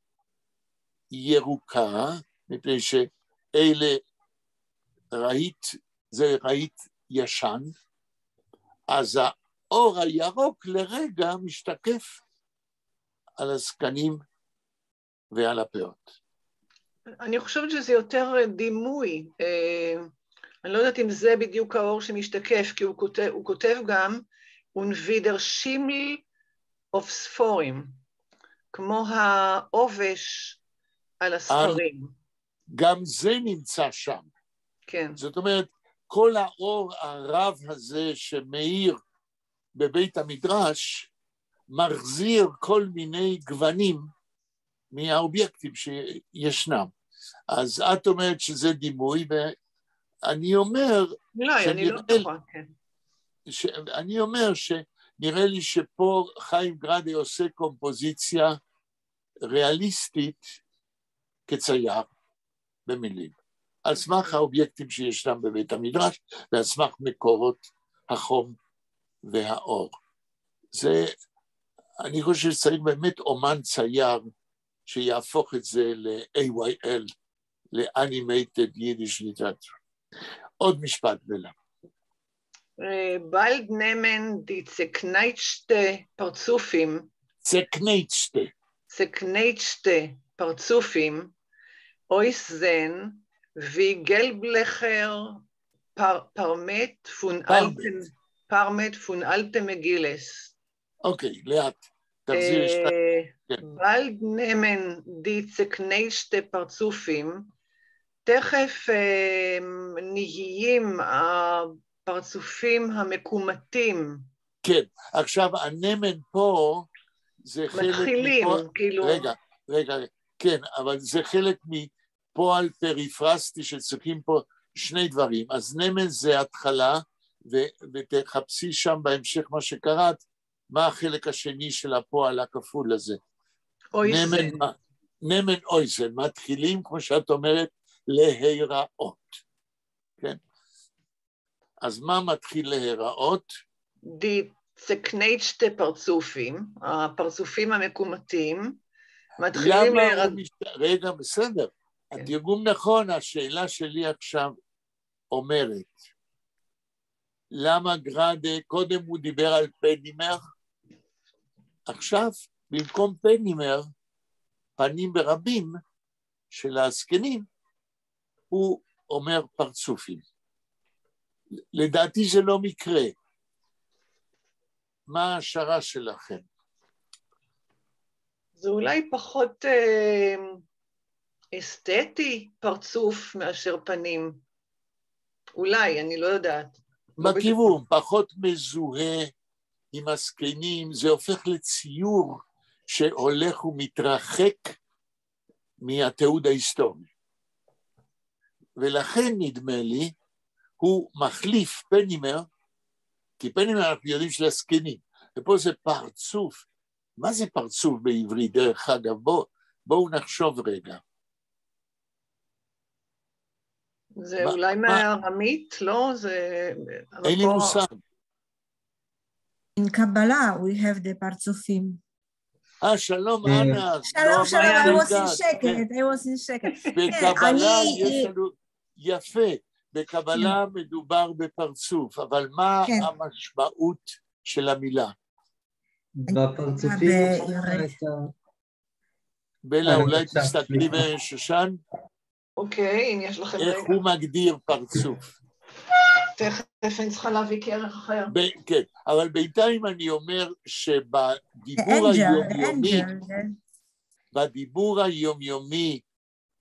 ירוקה, מפני שאלה זה רהיט ישן, אז האור הירוק לרגע משתקף על הזקנים ועל הפאות. אני חושבת שזה יותר דימוי. אני לא יודעת אם זה בדיוק האור שמשתקף, כי הוא כותב גם ונבידר שימל אוף ספורים, כמו העובש על הספרים. גם זה נמצא שם. כן. זאת אומרת, כל האור הרב הזה שמאיר בבית המדרש, מחזיר כל מיני גוונים מהאובייקטים שישנם. אז את אומרת שזה דימוי, ואני אומר... לא, אני לא בטוחה, כן. אני אומר שנראה לי שפה חיים גרדה עושה קומפוזיציה ריאליסטית כצייר במילים, על סמך האובייקטים שישנם בבית המדרש, ועל סמך מקורות החום והאור. זה, אני חושב שצריך באמת אומן צייר, שיהפוך את זה ל-AYL, ל-Animated Yiddish Literature. עוד משפט בלה. bald nehmen die zerkneitschte פרצופים, zerkneitschte פרצופים, äußern wie gelblecher Parmet von alte Megilles. אוקיי, לאט. תחזיר bald nehmen die zerkneitschte פרצופים, תכף נהיים הפרצופים המקומטים. כן, עכשיו הנמן פה זה חלק... מתחילים, כאילו... רגע, כן, אבל זה חלק מפועל פריפרסטי שצריכים פה 2 דברים. אז נמן זה התחלה, ותחפשי שם בהמשך מה שקראת, מה החלק השני של הפועל הכפול הזה. אויסן. נמן אויזן, מתחילים, כמו שאת אומרת, להיראות, כן? אז מה מתחיל להיראות? די צקנייטשטה פרצופים, הפרצופים המקומתים, מתחילים להיראות. רגע, בסדר. כן. התרגום נכון, השאלה שלי עכשיו אומרת, למה גראדה, קודם הוא דיבר על פנימר, עכשיו במקום פנימר, פנים ברבים של הזקנים, הוא אומר פרצופים. לדעתי זה לא מקרה. מה ההשערה שלכם? זה אולי פחות אסתטי פרצוף מאשר פנים. אולי, אני לא יודעת. בכיוון, פחות מזוהה עם הזקנים, זה הופך לציור שהולך ומתרחק מהתיעוד ההיסטורי. ולכן נדמה לי, הוא מחליף פנימר, כי פנימר אנחנו יודעים של הזקנים, ופה זה פרצוף. מה זה פרצוף בעברית, דרך אגב? בואו נחשוב רגע. זה אולי מהארמית, לא? אין לי מושג. In Kabbalah we have the פרצופים. שלום, אנה. שלום, I was in שקט. בקבלה יש לנו, יפה, בקבלה מדובר בפרצוף, אבל מה המשמעות של המילה? בפרצופים, בלה, אולי תסתכלי בשושן? אוקיי, אם יש לכם רגע. איך הוא מגדיר פרצוף? תכף אני צריכה להביא כערך אחר. כן, אבל בינתיים אני אומר שבדיבור היומיומי, בדיבור היומיומי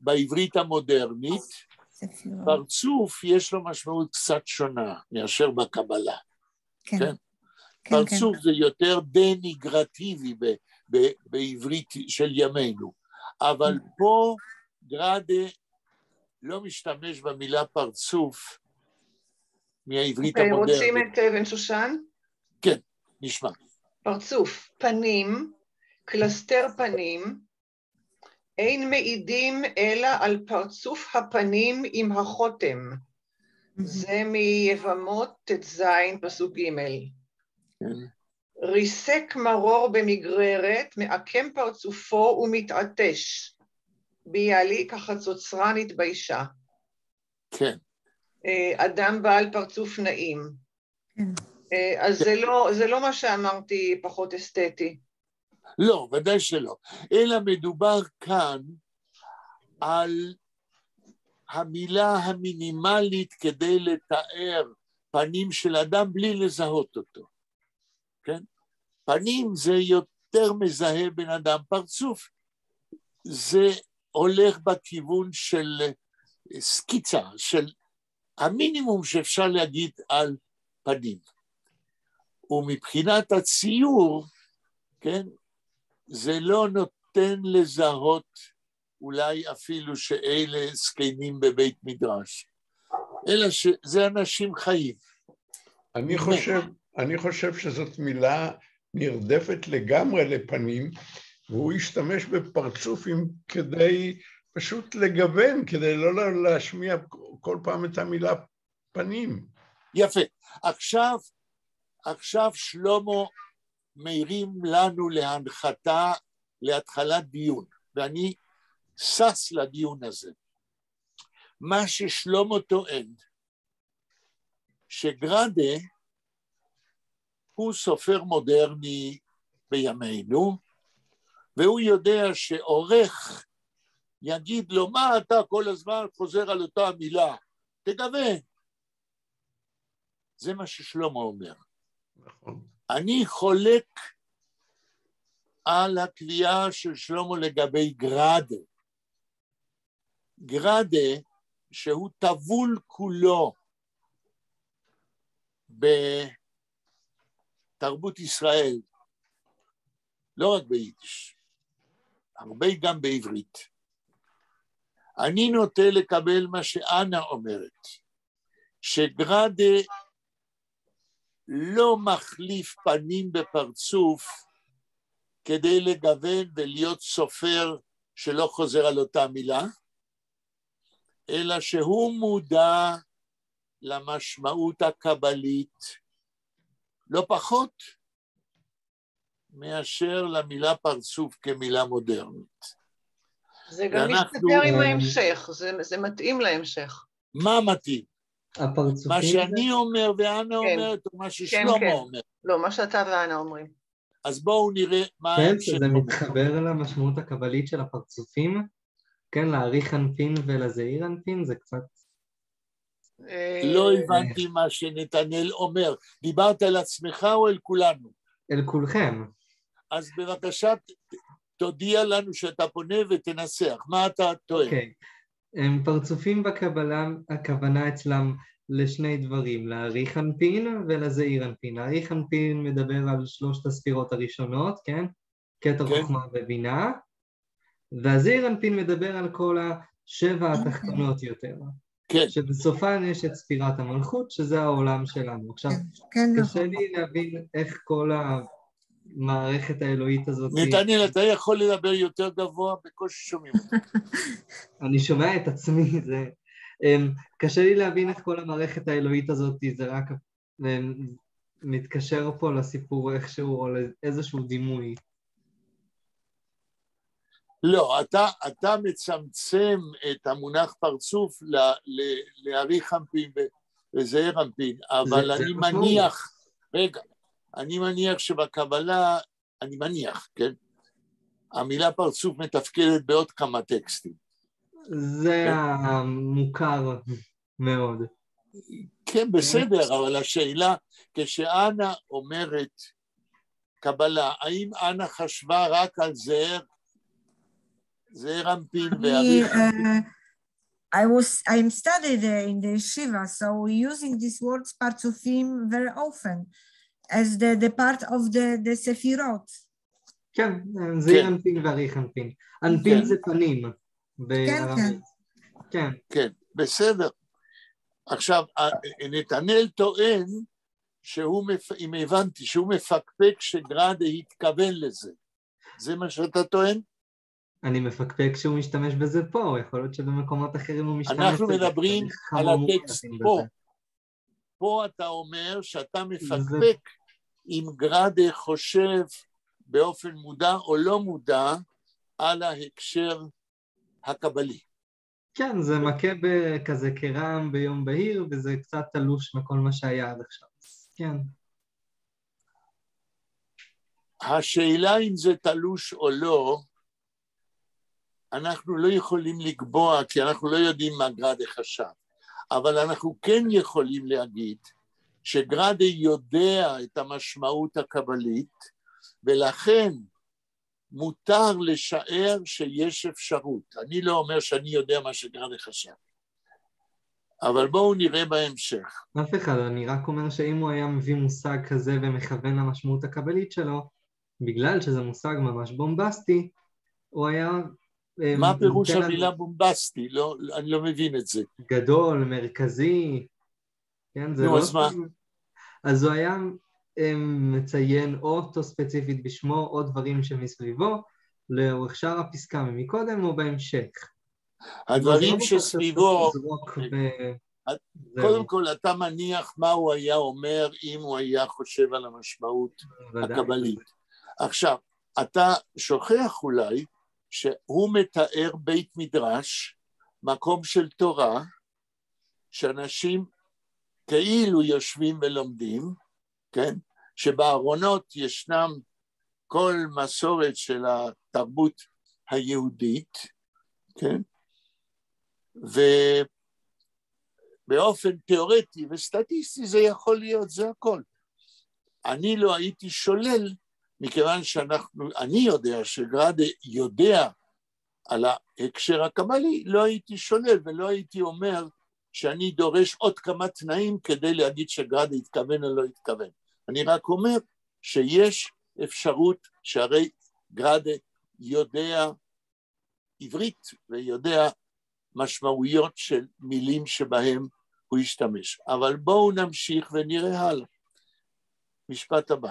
בעברית המודרנית, פרצוף יש לו משמעות קצת שונה מאשר בקבלה. כן? פרצוף זה יותר דניגרטיבי בעברית של ימינו, אבל פה גראדה לא משתמש במילה פרצוף מהעברית המודרנית. רוצים את בן שושן? כן, נשמע. פרצוף, פנים, קלסתר פנים, אין מעידים אלא על פרצוף הפנים עם החותם. זה מיבמות ט"ז פסוק ג'. ריסק מרור במגררת, מעקם פרצופו ומתעטש. ביאלי כחצוצרה נתביישה. כן. אדם בעל פרצוף נעים. אז זה לא מה שאמרתי פחות אסתטי. לא, ודאי שלא. אלא מדובר כאן על המילה המינימלית כדי לתאר פנים של אדם בלי לזהות אותו. כן? פנים זה יותר מזהה בן אדם. פרצוף זה הולך בכיוון של סקיצה, של המינימום שאפשר להגיד על פנים. ומבחינת הציור, כן, זה לא נותן לזהות אולי אפילו שאלה זקנים בבית מדרש, אלא שזה אנשים חיים. אני חושב שזאת מילה נרדפת לגמרי לפנים, והוא השתמש בפרצופים כדי פשוט לגוון, כדי לא להשמיע כל פעם את המילה פנים. יפה. עכשיו שלמה מרים לנו להנחתה, להתחלת דיון, ואני סס לדיון הזה. מה ששלמה טוען, שגראדה הוא סופר מודרני בימינו, והוא יודע שעורך יגיד לו, מה אתה כל הזמן חוזר על אותה מילה? תגוון. זה מה ששלמה אומר. נכון. אני חולק על הקביעה של שלמה לגבי גראדה. גראדה, שהוא טבול כולו בתרבות ישראל, לא רק ביידיש, הרבה גם בעברית. אני נוטה לקבל מה שאנה אומרת, שגראדה לא מחליף פנים בפרצוף כדי לגוון ולהיות סופר שלא חוזר על אותה מילה, אלא שהוא מודע למשמעות הקבלית, לא פחות מאשר למילה פרצוף כמילה מודרנית. זה גם מסתדר עם ההמשך, זה מתאים להמשך. מה מתאים? הפרצופים... מה שאני אומר ואנה אומרת, או מה ששלמה אומר? לא, מה שאתה ואנה אומרים. אז בואו נראה מה כן, ההמשך שזה אומר. מתחבר למשמעות הקבלית של הפרצופים, כן, להעריך אנפין ולזעיר אנפין, זה קצת... לא הבנתי מה שנתנאל אומר. דיברת על עצמך או אל כולנו? אל כולכם. אז בבקשה תודיע לנו שאתה פונה ותנסח. מה אתה טוען? אוקיי. פרצופים בקבלה, הכוונה אצלם לשני דברים, להעריך אנפין ולזעיר אנפין. להעריך אנפין מדבר על 3 הספירות הראשונות, כן? כתר חוכמה ובינה, והזעיר אנפין מדבר על כל 7 התחתונות יותר. כן. שבסופן יש את ספירת המלכות, שזה העולם שלנו. עכשיו, קשה לי להבין איך כל המערכת האלוהית הזאת... נתנאל, אתה יכול לדבר יותר גבוה, בקושי שומעים אותך. אני שומע את עצמי, זה... קשה לי להבין איך כל המערכת האלוהית הזאת, זה רק מתקשר פה לסיפור איכשהו, או לאיזשהו דימוי. לא, אתה מצמצם את המונח פרצוף להעריך אנפין וזעיר אנפין, אבל אני מניח, רגע, אני מניח שבקבלה, אני מניח, כן? המילה פרצוף מתפקדת בעוד כמה טקסטים. זה המוכר מאוד. כן, בסדר, אבל השאלה, כשאנה אומרת קבלה, האם אנה חשבה רק על זעיר אנפין ועריך אנפין? I'm studied in the yeshiva, so we're using these words partzufim very often as the part of the sefirot. כן, זעיר אנפין ועריך אנפין. אנפין זה פנים. כן. כן. כן, בסדר. עכשיו, נתנאל טוען אם הבנתי, שהוא מפקפק שגראדה התכוון לזה. זה מה שאתה טוען? אני מפקפק שהוא משתמש בזה פה, יכול להיות שבמקומות אחרים הוא משתמש בזה. אנחנו מדברים על הטקסט פה. פה אתה אומר שאתה מפקפק אם גראדה חושב באופן מודע או לא מודע על ההקשר הקבלי. כן, זה מכה כזה כרעם ביום בהיר, וזה קצת תלוש מכל מה שהיה עד עכשיו. כן. השאלה אם זה תלוש או לא, אנחנו לא יכולים לקבוע, כי אנחנו לא יודעים מה גראדה חשב. אבל אנחנו כן יכולים להגיד שגראדה יודע את המשמעות הקבלית, ולכן מותר לשער שיש אפשרות. אני לא אומר שאני יודע מה שגראדה חשב. אבל בואו נראה בהמשך. אף אחד, אני רק אומר שאם הוא היה מביא מושג כזה ומכוון למשמעות הקבלית שלו, בגלל שזה מושג ממש בומבסטי, הוא היה... מה פירוש המילה בומבסטי? לא, אני לא מבין את זה. גדול, מרכזי, כן, זה לא... אז מה? אז הוא היה מציין אותו ספציפית בשמו, או דברים שמסביבו, לאורך שאר הפסקה ממקודם או בהמשך. הדברים שסביבו... קודם כל, אתה מניח מה הוא היה אומר אם הוא היה חושב על המשמעות הקבלית. עכשיו, אתה שוכח אולי שהוא מתאר בית מדרש, מקום של תורה, שאנשים כאילו יושבים ולומדים, כן? שבארונות ישנם כל מסורת של התרבות היהודית, כן? ובאופן תיאורטי וסטטיסטי זה יכול להיות, זה הכל. אני לא הייתי שולל, מכיוון אני יודע שגראדה יודע על ההקשר הקבלי, לא הייתי שולל ולא הייתי אומר שאני דורש עוד כמה תנאים כדי להגיד שגראדה התכוון או לא התכוון. אני רק אומר שיש אפשרות שהרי גראדה יודע עברית ויודע משמעויות של מילים שבהם הוא ישתמש. אבל בואו נמשיך ונראה הלאה. משפט הבא.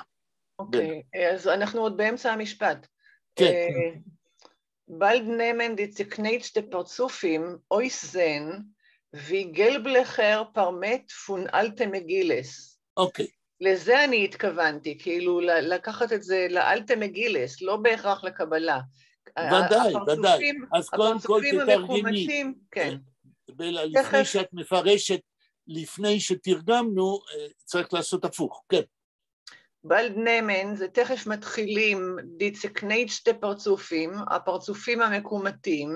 אוקיי, אז אנחנו עוד באמצע המשפט. כן. bald nehmen die zerknetschte Parzufim Oiszen wie Gelblecher Parmet von alte Megilles. אוקיי. לזה אני התכוונתי, כאילו לקחת את זה לאלטה מגילס, לא בהכרח לקבלה. ודאי, ודאי. אז קודם כל תתרגמי. כן. לפני שאת מפרשת, לפני שתרגמנו, צריך לעשות הפוך, כן. בלד נמן זה תכף מתחילים דיצקנייט שתי פרצופים, הפרצופים המקומתים,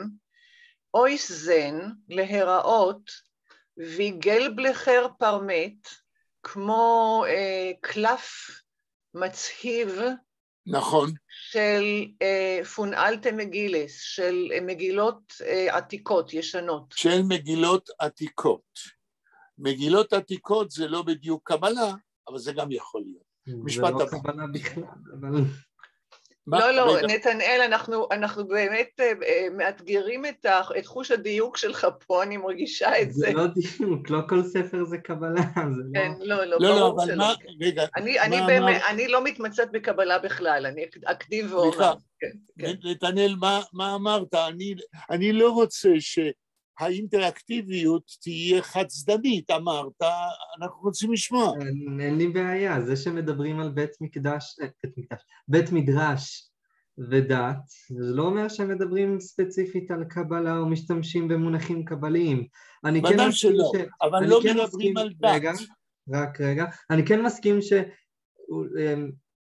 אויס זן להיראות ויגלבלכר פרמט, כמו קלף מצהיב, נכון. של פונאלטה מגילס, של מגילות עתיקות, ישנות. של מגילות עתיקות. מגילות עתיקות זה לא בדיוק קבלה, אבל זה גם יכול להיות. משפט הבא. זה לא קבלה בכלל, אבל... לא, נתנאל, אנחנו באמת מאתגרים את חוש הדיוק שלך פה, אני מרגישה את זה. זה לא דיוק, לא כל ספר זה קבלה. כן, לא, ברור שלא. רגע, אני לא מתמצאת בקבלה בכלל, אני אקדים ואומר. סליחה, נתנאל, מה אמרת? אני לא רוצה שהאינטראקטיביות תהיה חד צדדית, אמרת, אנחנו רוצים לשמוע. אין לי בעיה, זה שמדברים על בית מדרש ודת, זה לא אומר שמדברים ספציפית על קבלה או משתמשים במונחים קבליים. בדם שלא, אבל לא מדברים על דת. רגע, אני כן מסכים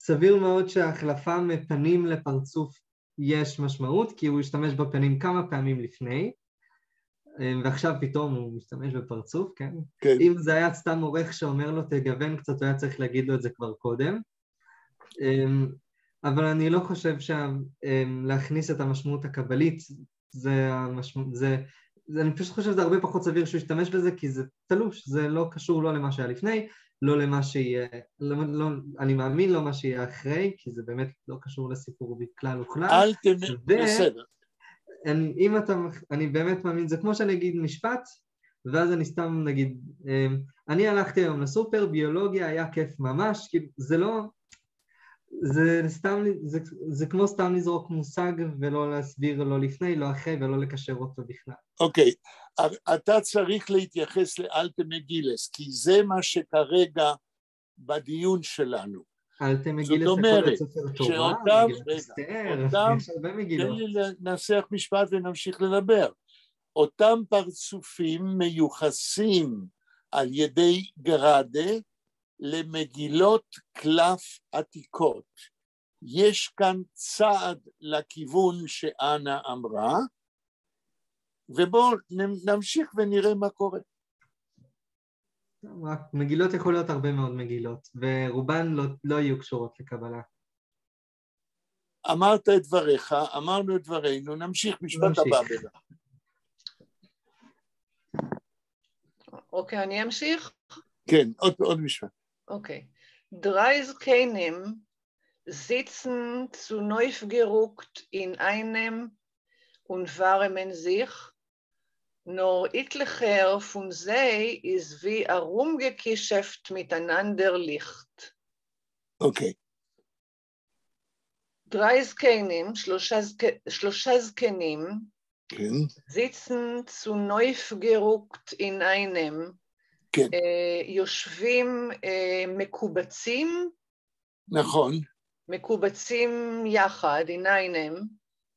שסביר מאוד שההחלפה מפנים לפרצוף יש משמעות, כי הוא השתמש בפנים כמה פעמים לפני, ועכשיו פתאום הוא משתמש בפרצוף, כן? כן. אם זה היה סתם עורך שאומר לו תגוון קצת, הוא היה צריך להגיד לו את זה כבר קודם. אבל אני לא חושב שלהכניס את המשמעות הקבלית, אני פשוט חושב שזה הרבה פחות סביר שהוא ישתמש בזה, כי זה תלוש, זה לא קשור לא למה שהיה לפני, לא למה שיהיה, אני מאמין לא מה שיהיה אחרי, כי זה באמת לא קשור לסיפור בכלל וכלל. בסדר. אני באמת מאמין, זה כמו שאני אגיד משפט, ואז אני סתם נגיד, אני הלכתי היום לסופר, ביולוגיה היה כיף ממש, כי זה לא, זה כמו סתם לזרוק מושג ולא להסביר לא לפני, לא אחרי ולא לקשר אותו בכלל. אוקיי, אתה צריך להתייחס לאלטה מגילס, כי זה מה שכרגע בדיון שלנו. אלטה מגילס יכול להיות ספר תורה, תן לי לנסח משפט ונמשיך לדבר. אותם פרצופים מיוחסים על ידי גרדה למגילות קלף עתיקות. יש כאן צעד לכיוון שאנה אמרה, ובואו נמשיך ונראה מה קורה. מגילות יכול להיות הרבה מאוד מגילות, ורובן לא יהיו קשורות לקבלה. אמרת את דבריך, אמרנו את דברינו, נמשיך משפט הבא בלה. אוקיי, אני אמשיך? כן, עוד משפט. Okay. 3 Kenim sitzen zu neufgeruckt in einem und warmen sich, nur etlicher von sie ist wie herumgekischeft miteinander Licht. Okay. 3 Kenim, שלושה זקנים, sitzen zu neufgeruckt in einem, כן. יושבים מקובצים, נכון. מקובצים יחד, עיניים,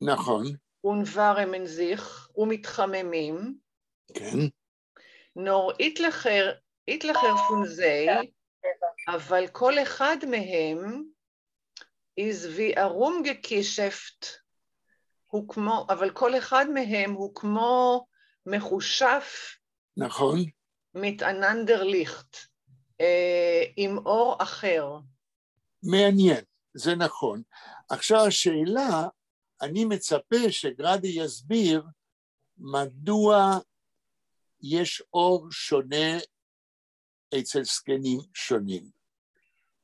נכון. ונברמן זיך, ומתחממים, כן. נור איתלחר פונזי, אבל כל אחד מהם, אבל כל אחד מהם הוא כמו מחושף, נכון. מתעננדר ליכט, עם אור אחר. מעניין, זה נכון. עכשיו השאלה, אני מצפה שגרדה יסביר מדוע יש אור שונה אצל זקנים שונים.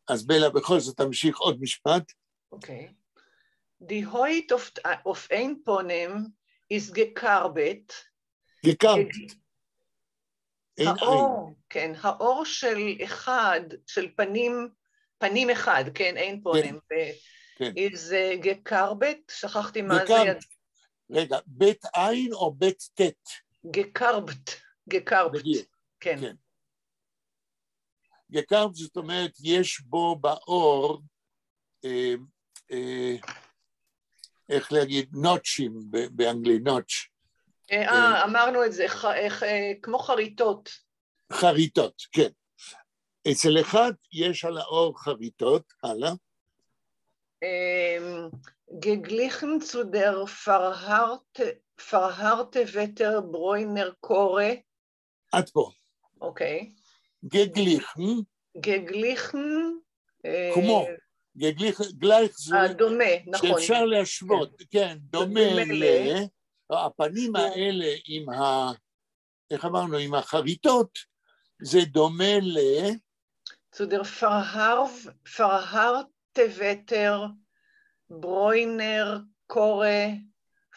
אז בלה, בכל זאת תמשיך עוד משפט. אוקיי. Die Haut auf ein Ponem ist gekarbet. gekarbet. האור, כן, האור של אחד, של פנים אחד, כן, אין פונים. כן. זה גקרבט, שכחתי מה זה. רגע, בית עין או בית טט? גקרבט, בדיוק. כן. כן. גקרבט זאת אומרת, יש בו באור, איך להגיד, נוטשים באנגלית, נוטש. אמרנו את זה, כמו חריטות. חריטות, כן. אצל אחד יש על האור חריטות, הלאה. גגליכן צודר פרהרטה וטר ברוינר קורא. עד פה. אוקיי. גגליכן. גגליכן. כמו. גלייך זה דומה, נכון. שאפשר להשוות, כן, דומה הפנים האלה עם איך אמרנו, עם החריטות, זה דומה צודר פרהרטה וטר ברוינר קורא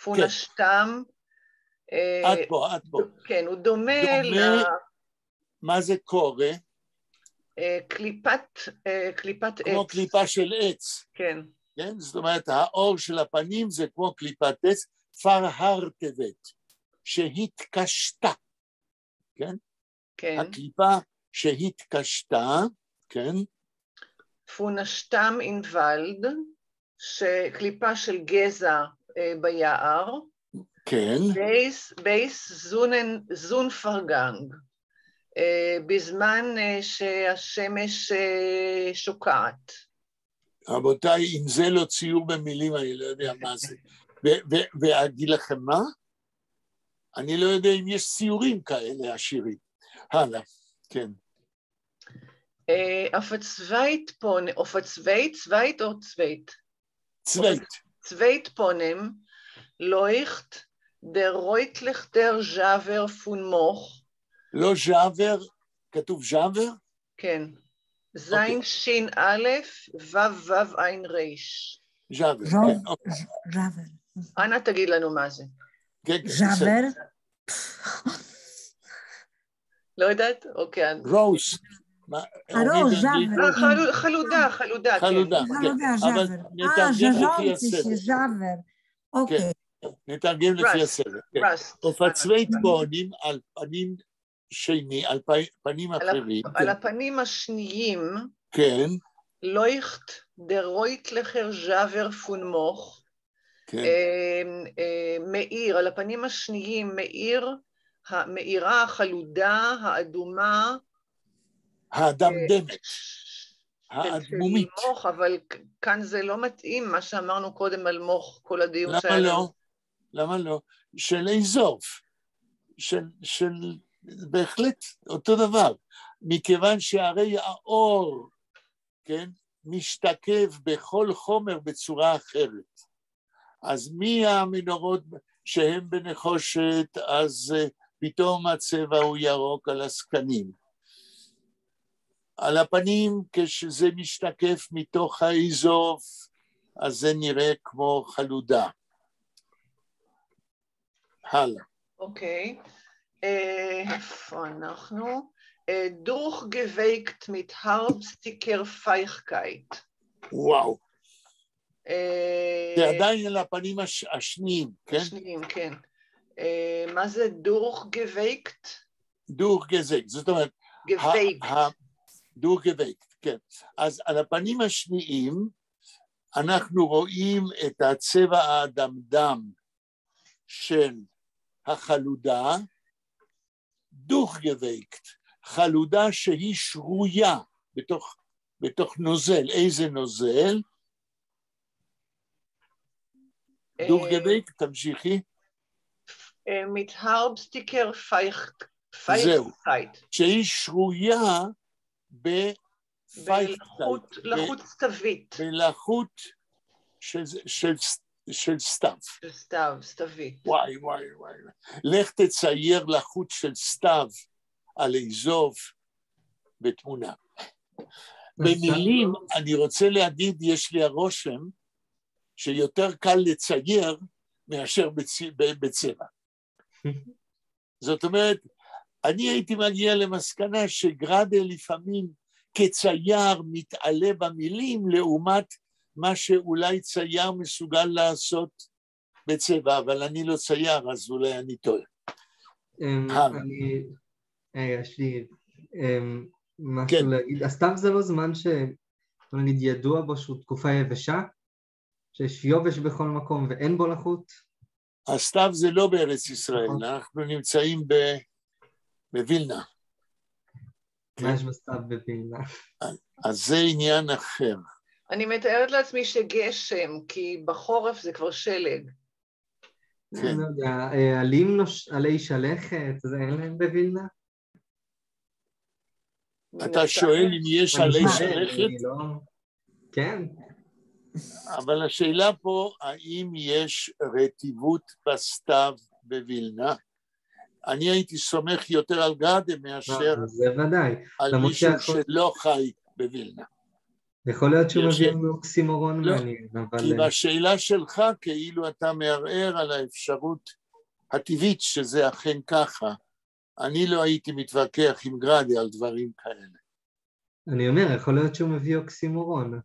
פונשטם. עד פה. כן, הוא דומה מה זה קורא? קליפת עץ. כמו קליפה של עץ. כן. כן? זאת אומרת, האור של הפנים זה כמו קליפת עץ, פרהרטבת, שהתקשתה. כן? כן. הקליפה שהתקשתה, כן? פונשטם אינוולד, שקליפה של גזע ביער. כן. בייס זון פרגנג. בזמן שהשמש שוקעת. רבותיי, אם זה לא ציור במילים, אני לא יודע מה זה. ואגיד לכם מה? אני לא יודע אם יש ציורים כאלה עשירים. הלאה, כן. צווית או צווית? צווית. צווית פונם, לויכט, דר רויטלך דר ז'אבר פון מוך. לא ז'אבר, כתוב ז'אבר? כן. זין שין א' וו עין ריש. ז'אבר. ז'אבר. אנא תגיד לנו מה זה. ז'אבר. לא יודעת? אוקיי. רוס. חלודה, חלודה, כן. אבל נתרגם לפי הסדר. ז'אבר. אוקיי. נתרגם לפי הסדר. ופצווית פונים על פנים שני, על פנים אחרים. על הפנים השניים, כן. לויכט דר רויטלכר ז'אבר פון מוך, מאיר, על הפנים השניים מאירה החלודה, האדומה, האדמדמת, האדמומית. מוך, אבל כאן זה לא מתאים, מה שאמרנו קודם על מוך, כל הדיון למה לא? למה לא? של איזוף, של בהחלט אותו דבר, מכיוון שהרי האור, כן, משתקף בכל חומר בצורה אחרת. אז מי המנורות שהם בנחושת, אז פתאום הצבע הוא ירוק על הסקנים. על הפנים, כשזה משתקף מתוך האיזוף, אז זה נראה כמו חלודה. הלאה. אוקיי. איפה אנחנו? דוך גוויקט mit Hauptsticker Feuchtigkeit. וואו. זה עדיין על הפנים השניים, כן? השניים, כן. מה זה דוך גוויקט? דוך גוויקט, זאת אומרת... גוויקט. דוך גוויקט, כן. אז על הפנים השניים אנחנו רואים את הצבע האדמדם של החלודה, דוך גוויקט, חלודה שהיא שרויה בתוך נוזל. איזה נוזל? דוך גוויקט, תמשיכי. mit Hauptsticker Feuchtigkeit. זהו, שהיא שרויה בלחות סתווית. בלחות של סתיו. של סתיו, סתווית. וואי. לך תצייר לחות של סתיו על איזוף בתמונה. במילים, אני רוצה להגיד, יש לי הרושם שיותר קל לצייר מאשר בצבע. זאת אומרת, אני הייתי מגיע למסקנה שגרדה לפעמים כצייר מתעלה במילים לעומת מה שאולי צייר מסוגל לעשות בצבע, אבל אני לא צייר, אז אולי אני טועה. יש לי משהו להגיד. הסתיו זה לא זמן נגיד ידוע בו שהוא תקופה יבשה, שיש יובש בכל מקום ואין בו לחות? הסתיו זה לא בארץ ישראל, אנחנו נמצאים בווילנה. מה יש בסתיו בווילנה? אז זה עניין אחר. אני מתארת לעצמי שגשם, כי בחורף זה כבר שלג. אני לא יודע, עלי שלכת, זה אין להם בווילנה? אתה שואל אם יש עלי שלכת? כן. אבל השאלה פה, האם יש רטיבות בסתיו בווילנה? אני הייתי סומך יותר על גראדה מאשר על מישהו שלא חי בווילנה. יכול להיות שהוא מביא לנו אוקסימורון מעניין, אבל... כי בשאלה שלך כאילו אתה מערער על האפשרות הטבעית שזה אכן ככה. אני לא הייתי מתווכח עם גראדה על דברים כאלה. אני אומר, יכול להיות שהוא מביא אוקסימורון.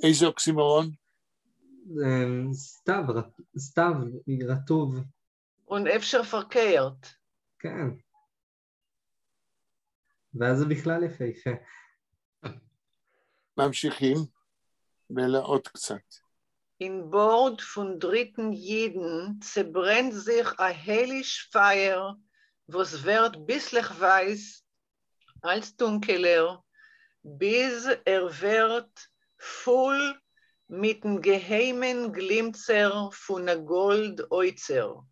איזה אוקסימורון? סתיו, רטוב. אפשר פרקיירת. כן. ואז זה בכלל יפה. ממשיכים, ולעוד קצת. In Bord von dritten Jeden zerbrennt sich ein hellisch Feuer, was wird bisslich weiß als dunkeler, bis wird voll mit dem geheimen Glimtzer von der Gold-Oizer.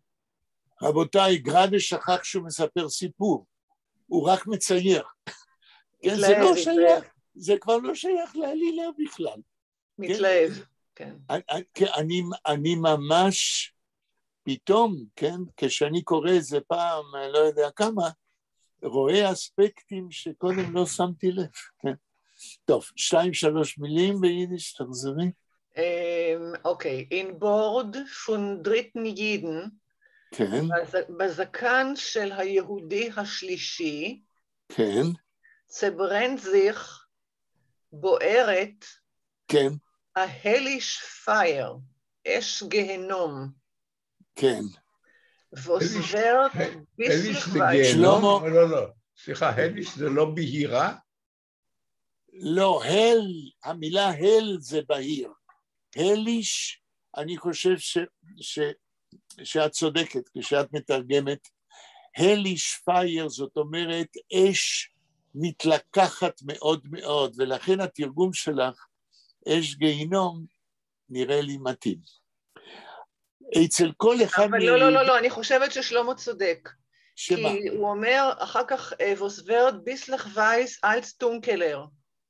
רבותיי, גראדה שכח שהוא מספר סיפור, הוא רק מצייר. כן, זה לא שייך, זה כבר לא שייך לעלילה בכלל. מתלהב, כן. אני ממש פתאום, כן, כשאני קורא את זה פעם, לא יודע כמה, רואה אספקטים שקודם לא שמתי לב, כן. טוב, 2-3 מילים ביידיש, תחזרי. אוקיי, in Bord von dritten Jeden, כן. בזקן של היהודי השלישי, כן. צברנט זיך בוערת, כן. ההליש פייר, אש גהנום. כן. וסברת ביסלך וייס. לא, סליחה, הליש זה לא בהירה? לא, המילה הל זה בהיר. הליש, אני חושב שאת צודקת כשאת מתרגמת, הליש פייר זאת אומרת אש מתלקחת מאוד מאוד, ולכן התרגום שלך, אש גיהינום, נראה לי מתאים. אצל כל אחד... אבל לא, אני חושבת ששלמה צודק. שמה? כי הוא אומר, אחר כך, וסברת ביסלך וייס אלץ טונקלר.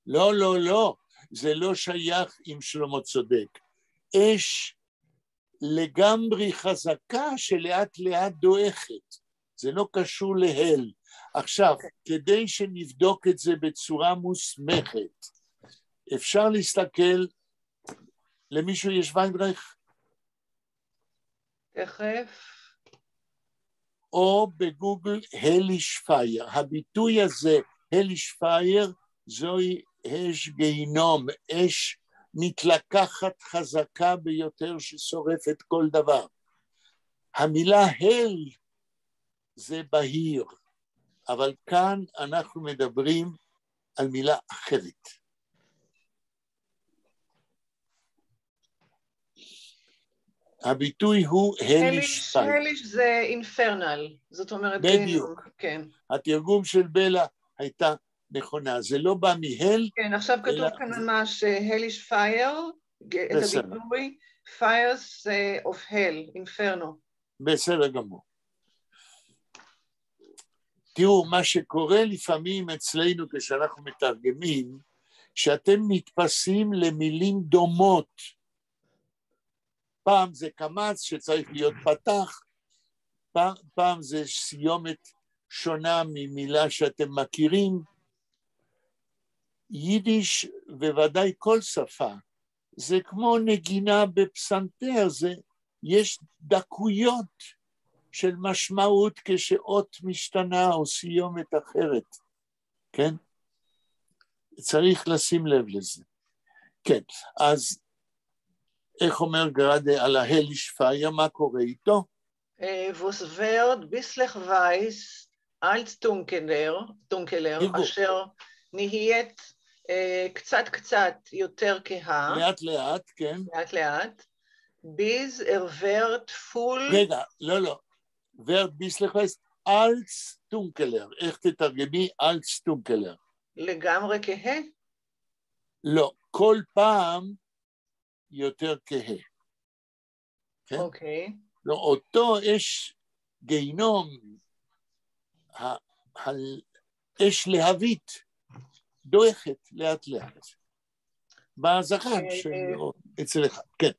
לא, זה לא שייך אם שלמה צודק. אש לגמרי חזקה שלאט לאט דועכת, זה לא קשור להל. עכשיו, כדי שנבדוק את זה בצורה מוסמכת, אפשר להסתכל, למישהו יש ויינדרך? תכף. או בגוגל הליש פייר, הביטוי הזה, הליש פייר, זוהי אש גיהינום, אש מתלקחת חזקה ביותר ששורפת כל דבר. המילה הל זה בהיר, אבל כאן אנחנו מדברים על מילה אחרת. הביטוי הוא הליש פייר. הליש זה אינפרנל, זאת אומרת... בדיוק. כן. התרגום של בלה הייתה נכונה, זה לא בא מהל. כן, עכשיו כתוב כאן ממש הליש פייר, את הביטוי, fires of hell, אינפרנו. בסדר גמור. תראו, מה שקורה לפעמים אצלנו כשאנחנו מתרגמים, שאתם נתפסים למילים דומות. פעם זה קמץ שצריך להיות פתח, פעם זה סיומת שונה ממילה שאתם מכירים. יידיש וודאי כל שפה, זה כמו נגינה בפסנתר, יש דקויות של משמעות כשאות משתנה או סיומת אחרת, כן? צריך לשים לב לזה. כן, אז איך אומר גראדה על ההל שפיה, מה קורה איתו? Was wird bislich weiß als dunkeler, אשר נהיית קצת יותר כהה. לאט לאט, כן. לאט לאט. bis wird full... רגע, לא. wird bislich weiß als dunkeler. איך תתרגמי als dunkeler? לגמרי כהה? לא, כל פעם יותר כהה. כן? אוקיי. לא, אותו אש גיהינום, אש להבית, דועכת לאט לאט. בזכן שלו, אצלך, כן.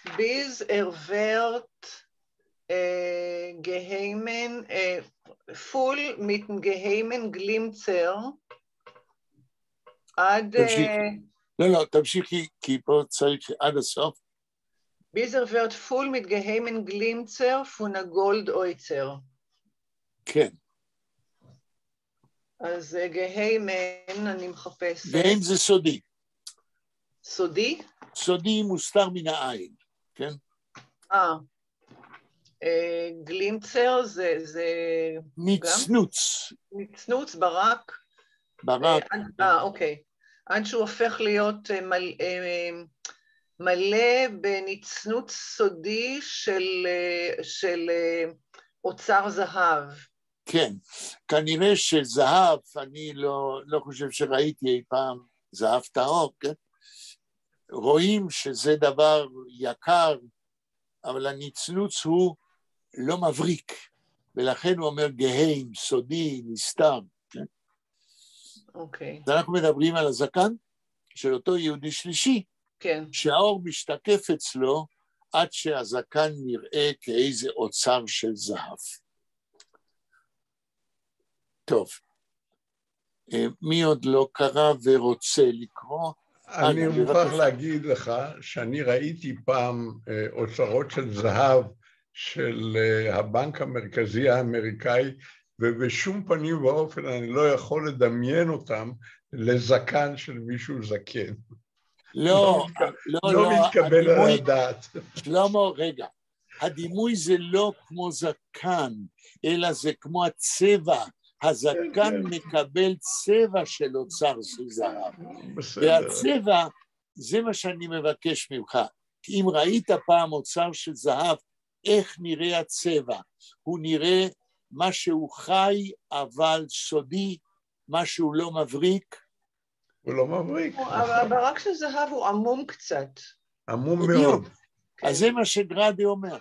bis wird geheimen, full mit geheimen Glimtzer, עד... לא, תמשיכי, כי פה צריך עד הסוף. ביזר wird full mit geheimen Glimtzer von a Gold Oizer. כן. אז גהיימן, אני מחפשת. גהיים זה סודי. סודי? סודי מוסתר מן העין, כן? גלימצר זה... נצנוץ. נצנוץ, ברק. ברק. אוקיי. עד שהוא הופך להיות מלא בנצנוץ סודי של אוצר זהב. כן, כנראה שזהב, אני לא חושב שראיתי אי פעם זהב טהור, כן? רואים שזה דבר יקר, אבל הנצנוץ הוא לא מבריק, ולכן הוא אומר גהיים, סודי, נסתר, כן? אוקיי. אז אנחנו מדברים על הזקן של אותו יהודי שלישי, כן. שהאור משתקף אצלו עד שהזקן נראה כאיזה אוצר של זהב. טוב, מי עוד לא קרא ורוצה לקרוא? אני מוכרח להגיד לך שאני ראיתי פעם אוצרות של זהב של הבנק המרכזי האמריקאי, ובשום פנים ואופן אני לא יכול לדמיין אותם לזקן של מישהו זקן. לא מתקבל על הדעת. שלמה, רגע, הדימוי זה לא כמו זקן, אלא זה כמו הצבע. הזקן מקבל צבע של אוצר של זהב. והצבע, זה מה שאני מבקש ממך. אם ראית פעם אוצר של זהב, איך נראה הצבע? הוא נראה משהו חי, אבל סודי, משהו לא מבריק. הוא לא מבריק. הברק של זהב הוא עמום קצת. עמום מאוד. אז זה מה שגראדה אומר.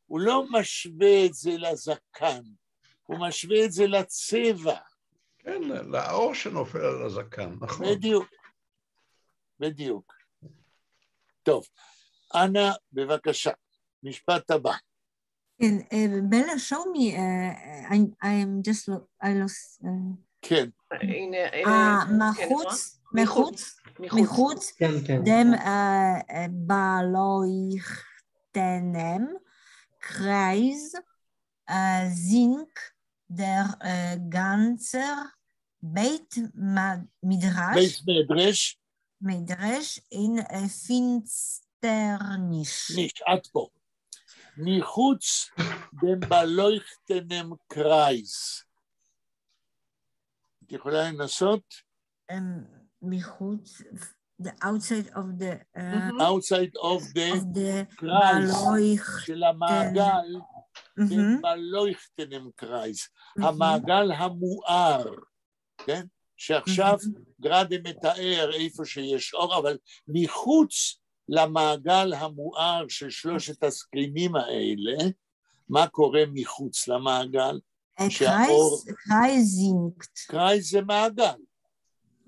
הוא לא משווה את זה לזקן, הוא משווה את זה לצבע. כן, לאור שנופל על הזקן, נכון. בדיוק. טוב, אנה, בבקשה, משפט הבא. Bella, show me, I lost... כן. מחוץ, dem beleuchteten Kreis sinkt der ganze Beit Midrash in Finsternis. nicht, עד פה. מחוץ dem beleuchteten Kreis. את יכולה לנסות? מחוץ, the outside of the... outside of the Kreis, של המעגל, dem beleuchteten Kreis, המעגל המואר, כן? שעכשיו גראדה מתאר איפה שיש אור, אבל מחוץ למעגל המואר של שלושת הסקרינים האלה, מה קורה מחוץ למעגל? קרייז זה מעגל.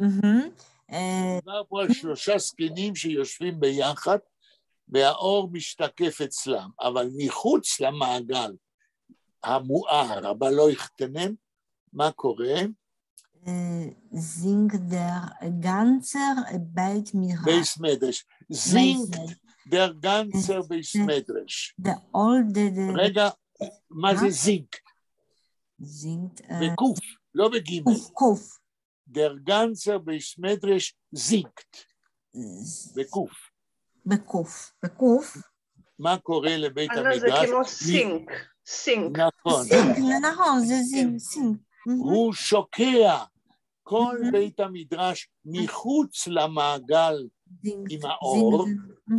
מדובר פה על שלושה סקינים שיושבים ביחד, והאור משתקף אצלם, אבל מחוץ למעגל המואר, הבלויכטנם, מה קורה? singt der ganze Beit Midrash. Singt der ganze Beit Midrash. רגע, מה זה זינקט? בקוף, לא בגימל. קוף. Der ganze Beit Midrash singt. בקוף. בקוף. בקוף. מה קורה לבית אנה המדרש? זה כמו סינק. סינק. נכון. נכון, זה סינק. הוא שוקע. כל בית המדרש מחוץ למעגל עם האור,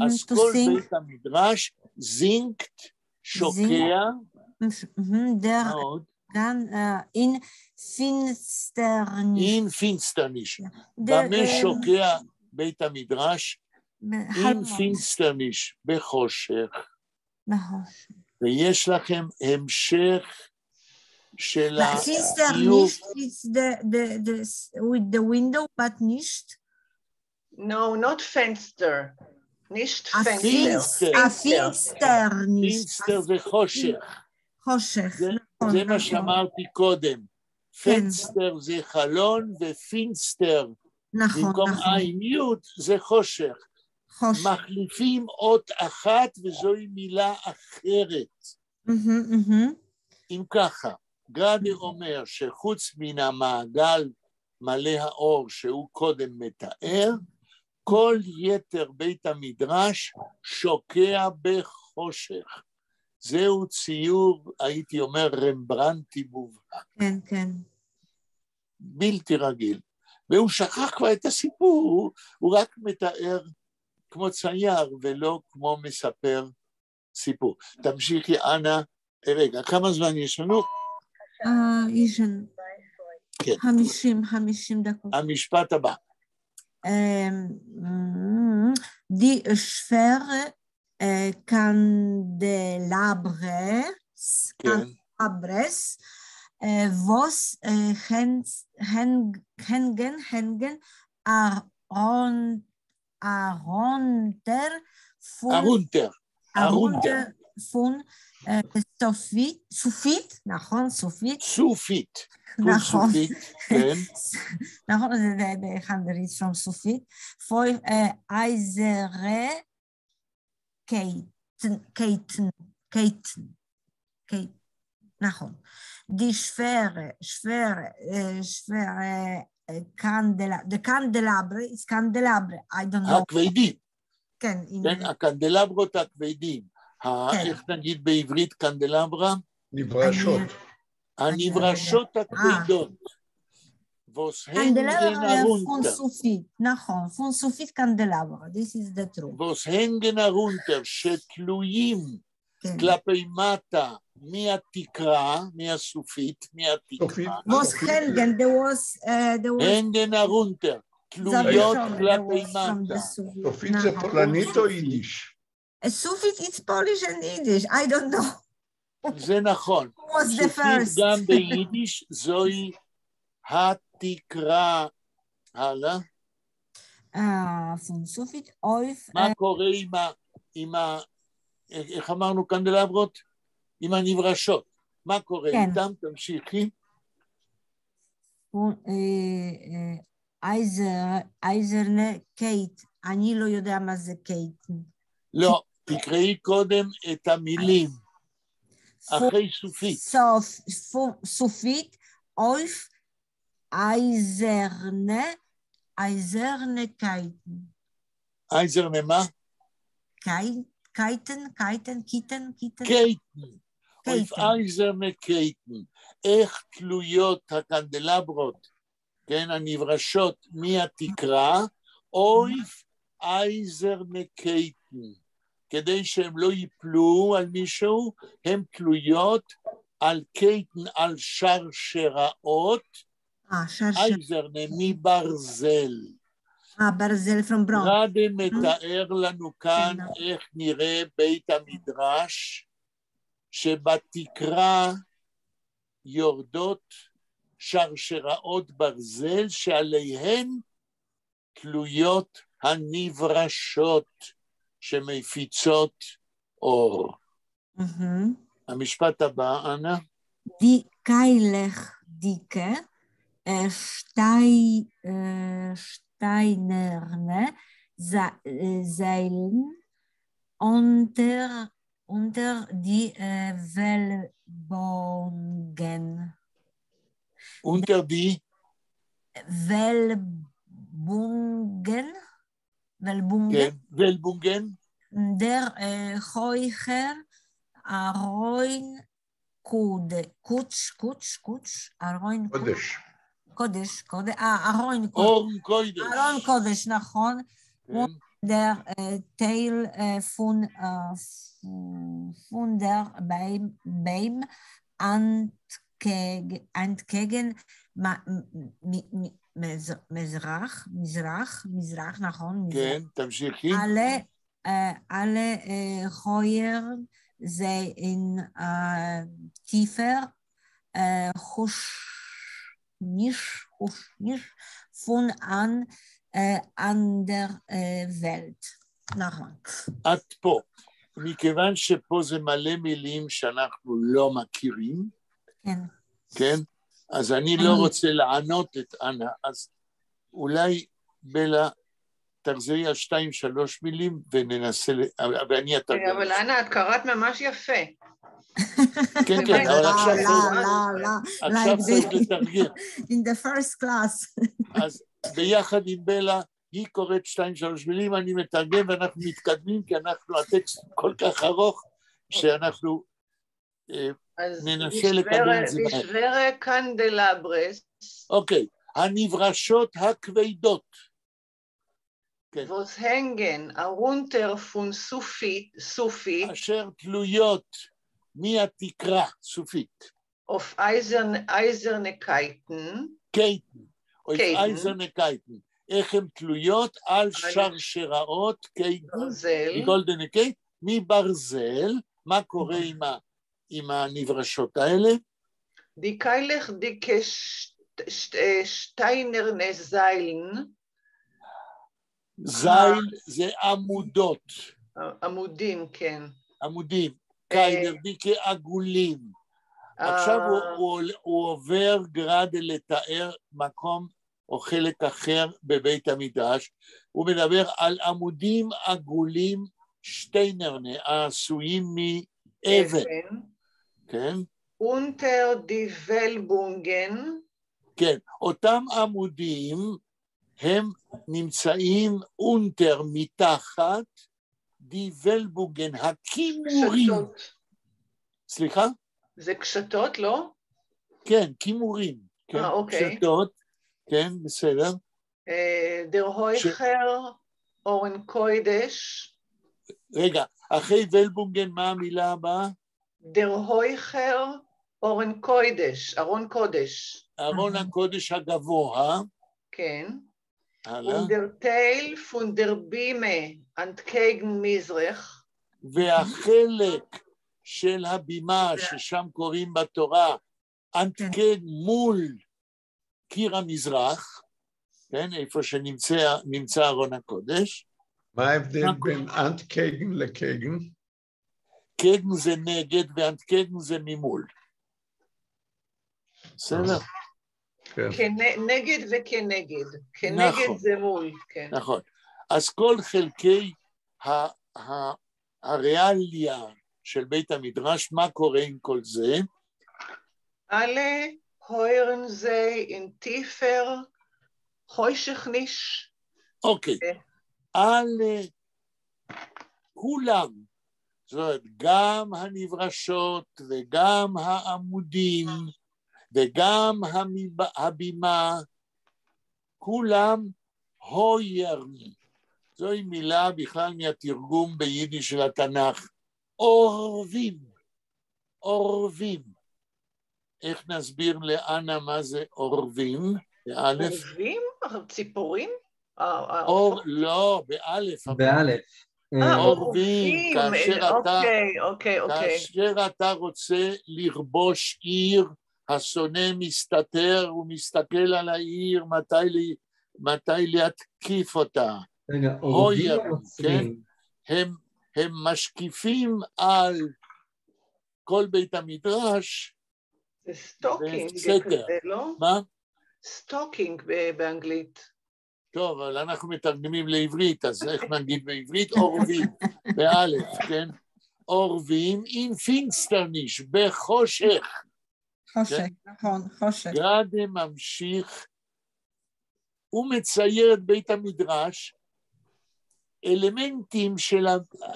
אז כל בית המדרש זינקט, שוקע, מאוד. גם אין פינסטרניש. אין פינסטרניש. במה שוקע בית המדרש? אין פינסטרניש, בחושך. ויש לכם המשך של פינסטרניש is with the window, but nicht. No, not fenster. Nicht Finster. פינסטר זה חושך. חושך. זה מה שאמרתי קודם. פנסטר זה חלון ופינסטר. במקום עין יוד זה חושך. מחליפים אות אחת וזוהי מילה אחרת. אם ככה, גרדה אומר שחוץ מן המעגל מלא האור שהוא קודם מתאר, כל יתר בית המדרש שוקע בחושך. זהו ציור, הייתי אומר, רמברנטי מובהק. כן, כן. בלתי רגיל. והוא שכח כבר את הסיפור, הוא רק מתאר כמו צייר ולא כמו מספר סיפור. תמשיכי, אנה. רגע, כמה זמן יש לנו? יש לנו. כן. 50 דקות. המשפט הבא. Die Sphäre Candelabres, was hängen von סופית, נכון, סופית. סופית. נכון. כן. נכון, זה חנדרית from סופית. פוי אייזרה קייטן. נכון. די שפרה, קנדלאברה, is קנדלאברה, I don't know. הכבדים. כן. הקנדלברות הכבדים. איך נגיד בעברית קנדלברה? נברשות. הנברשות הכבדות. קנדלברה פון סופית, נכון, פון סופית קנדלברה, this is the truth. והנגן הרונטר שתלויים כלפי מטה מהתקרה, מהסופית, מהתקרה. הנגן, הנגן הרונטר, תלויות כלפי מטה. סופית זה פולנית או יידיש? סופית it's Polish and Yiddish, I don't know. זה נכון. סופית גם ביידיש זוהי התקרה. הלאה. סופית אויף. מה קורה עם איך אמרנו קנדלברות? עם הנברשות. מה קורה איתם? תמשיכי. אייזרנה קייט. אני לא יודע מה זה קייט. לא, תקראי קודם את המילים. אחרי סופית. סופית, אויף, אייזרנה קייטן. אייזרנה מה? קייטן. אויף אייזרנה קייטן. איך תלויות הקנדלברות, כן, הנברשות מהתקרה, אויף אייזרנה קייטן. כדי שהם לא ייפלו על מישהו, הן תלויות על קייטן, על שרשראות, אייזרנה מברזל. ברזל from bronze. גרדה מתאר לנו כאן איך נראה בית המדרש, שבתקרה יורדות שרשראות ברזל, שעליהן תלויות הנברשות, שמפיצות אור. המשפט הבא, אנה. די קיילך דיקה, שטיינרנה, זיילן, unter die Wellbungen. Unter die Wellbungen. כן, ולבונגן. der Heucher Aroin קודש, ארון קודש. קודש, ארון אורן קוידש. ארון קודש, נכון. כן. Der Teil von der beim Entgegen מזרח, נכון? כן, תמשיכי. alle Heuer זה in tiefer nicht von an der Welt. נכון. את פה. מכיוון שפה זה מלא מילים שאנחנו לא מכירים, כן. כן? אז אני לא רוצה לענות את אנה, אז אולי בלה תחזרי על 2-3 מילים וננסה, ואני אתרגם. אבל אנה, את קראת ממש יפה. כן, כן, אבל עכשיו צריך לתרגם. In the first class. אז ביחד עם בלה, היא קוראת 2-3 מילים, אני מתרגם ואנחנו מתקדמים, כי הטקסט כל כך ארוך, שאנחנו ננסה לקדם את זה. לשברה קנדלברס. אוקיי, הנברשות הכבדות. ווס הנגן, הרונטר פון סופית, אשר תלויות מהתקרה, סופית. אוף אייזרנקייטן. קייטן, או אייזרנקייטן. איך הן תלויות על שרשראות קייטן, מגולדן קייט, מברזל. מה קורה עם הנברשות האלה? דיקאילך שטיינרנס זיילן. זייל זה עמודות. עמודים, כן. עמודים. קיילר דיקה עגולים. עכשיו הוא עובר גרדה לתאר מקום או חלק אחר בבית המדרש. הוא מדבר על עמודים עגולים שטיינרנה, העשויים מאבן. כן. אונטר דיבלבונגן. כן, אותם עמודים הם נמצאים אונטר מתחת דיבלבונגן, הכימורים. סליחה? זה קשתות, לא? כן, כימורים. כן, אוקיי. קשתות, כן, בסדר. דר הויכר, אורן קוידש. רגע, אחרי ולבונגן, מה המילה הבאה? דר הויכר, אורן קוידש, ארון קודש. ארון הקודש הגבוה. כן. הלאה. פונדר טייל, פונדר בימה, אנטקייגן מזרח. והחלק של הבימה ששם קוראים בתורה, אנטקייגן מול קיר המזרח, כן, איפה שנמצא ארון הקודש. מה ההבדל בין אנטקייגן לקייגן? קייגן זה נגד ואנטקייגן זה ממול. בסדר? נגד וכנגד. כנגד זה מול. נכון. אז כל חלקי הריאליה של בית המדרש, מה קורה עם כל זה? אלה הוירן זה אין טיפר חוישכניש. אוקיי. אלה כולם, זאת אומרת, גם הנברשות וגם העמודים וגם הבימה, כולם הוירן. זוהי מילה בכלל מהתרגום ביידיש של התנ"ך. אורבים, אורבים. איך נסביר לאנה מה זה אורבים? באלף? אורבים? ציפורים? לא, באלף. באלף. אורבים, כאשר אתה רוצה לרבוש עיר, השונא מסתתר, הוא מסתכל על העיר, מתי להתקיף אותה. רגע, אורבים או מצבים? הם משקיפים על כל בית המדרש. זה סטוקינג כזה, לא? מה? סטוקינג באנגלית. טוב, אבל אנחנו מתרגמים לעברית, אז איך נגיד בעברית? אורבים, באלף, כן? אורבים עם פינסטרניש, בחושך. חושך, נכון, חושך. גרדה ממשיך, הוא מצייר את בית המדרש אלמנטים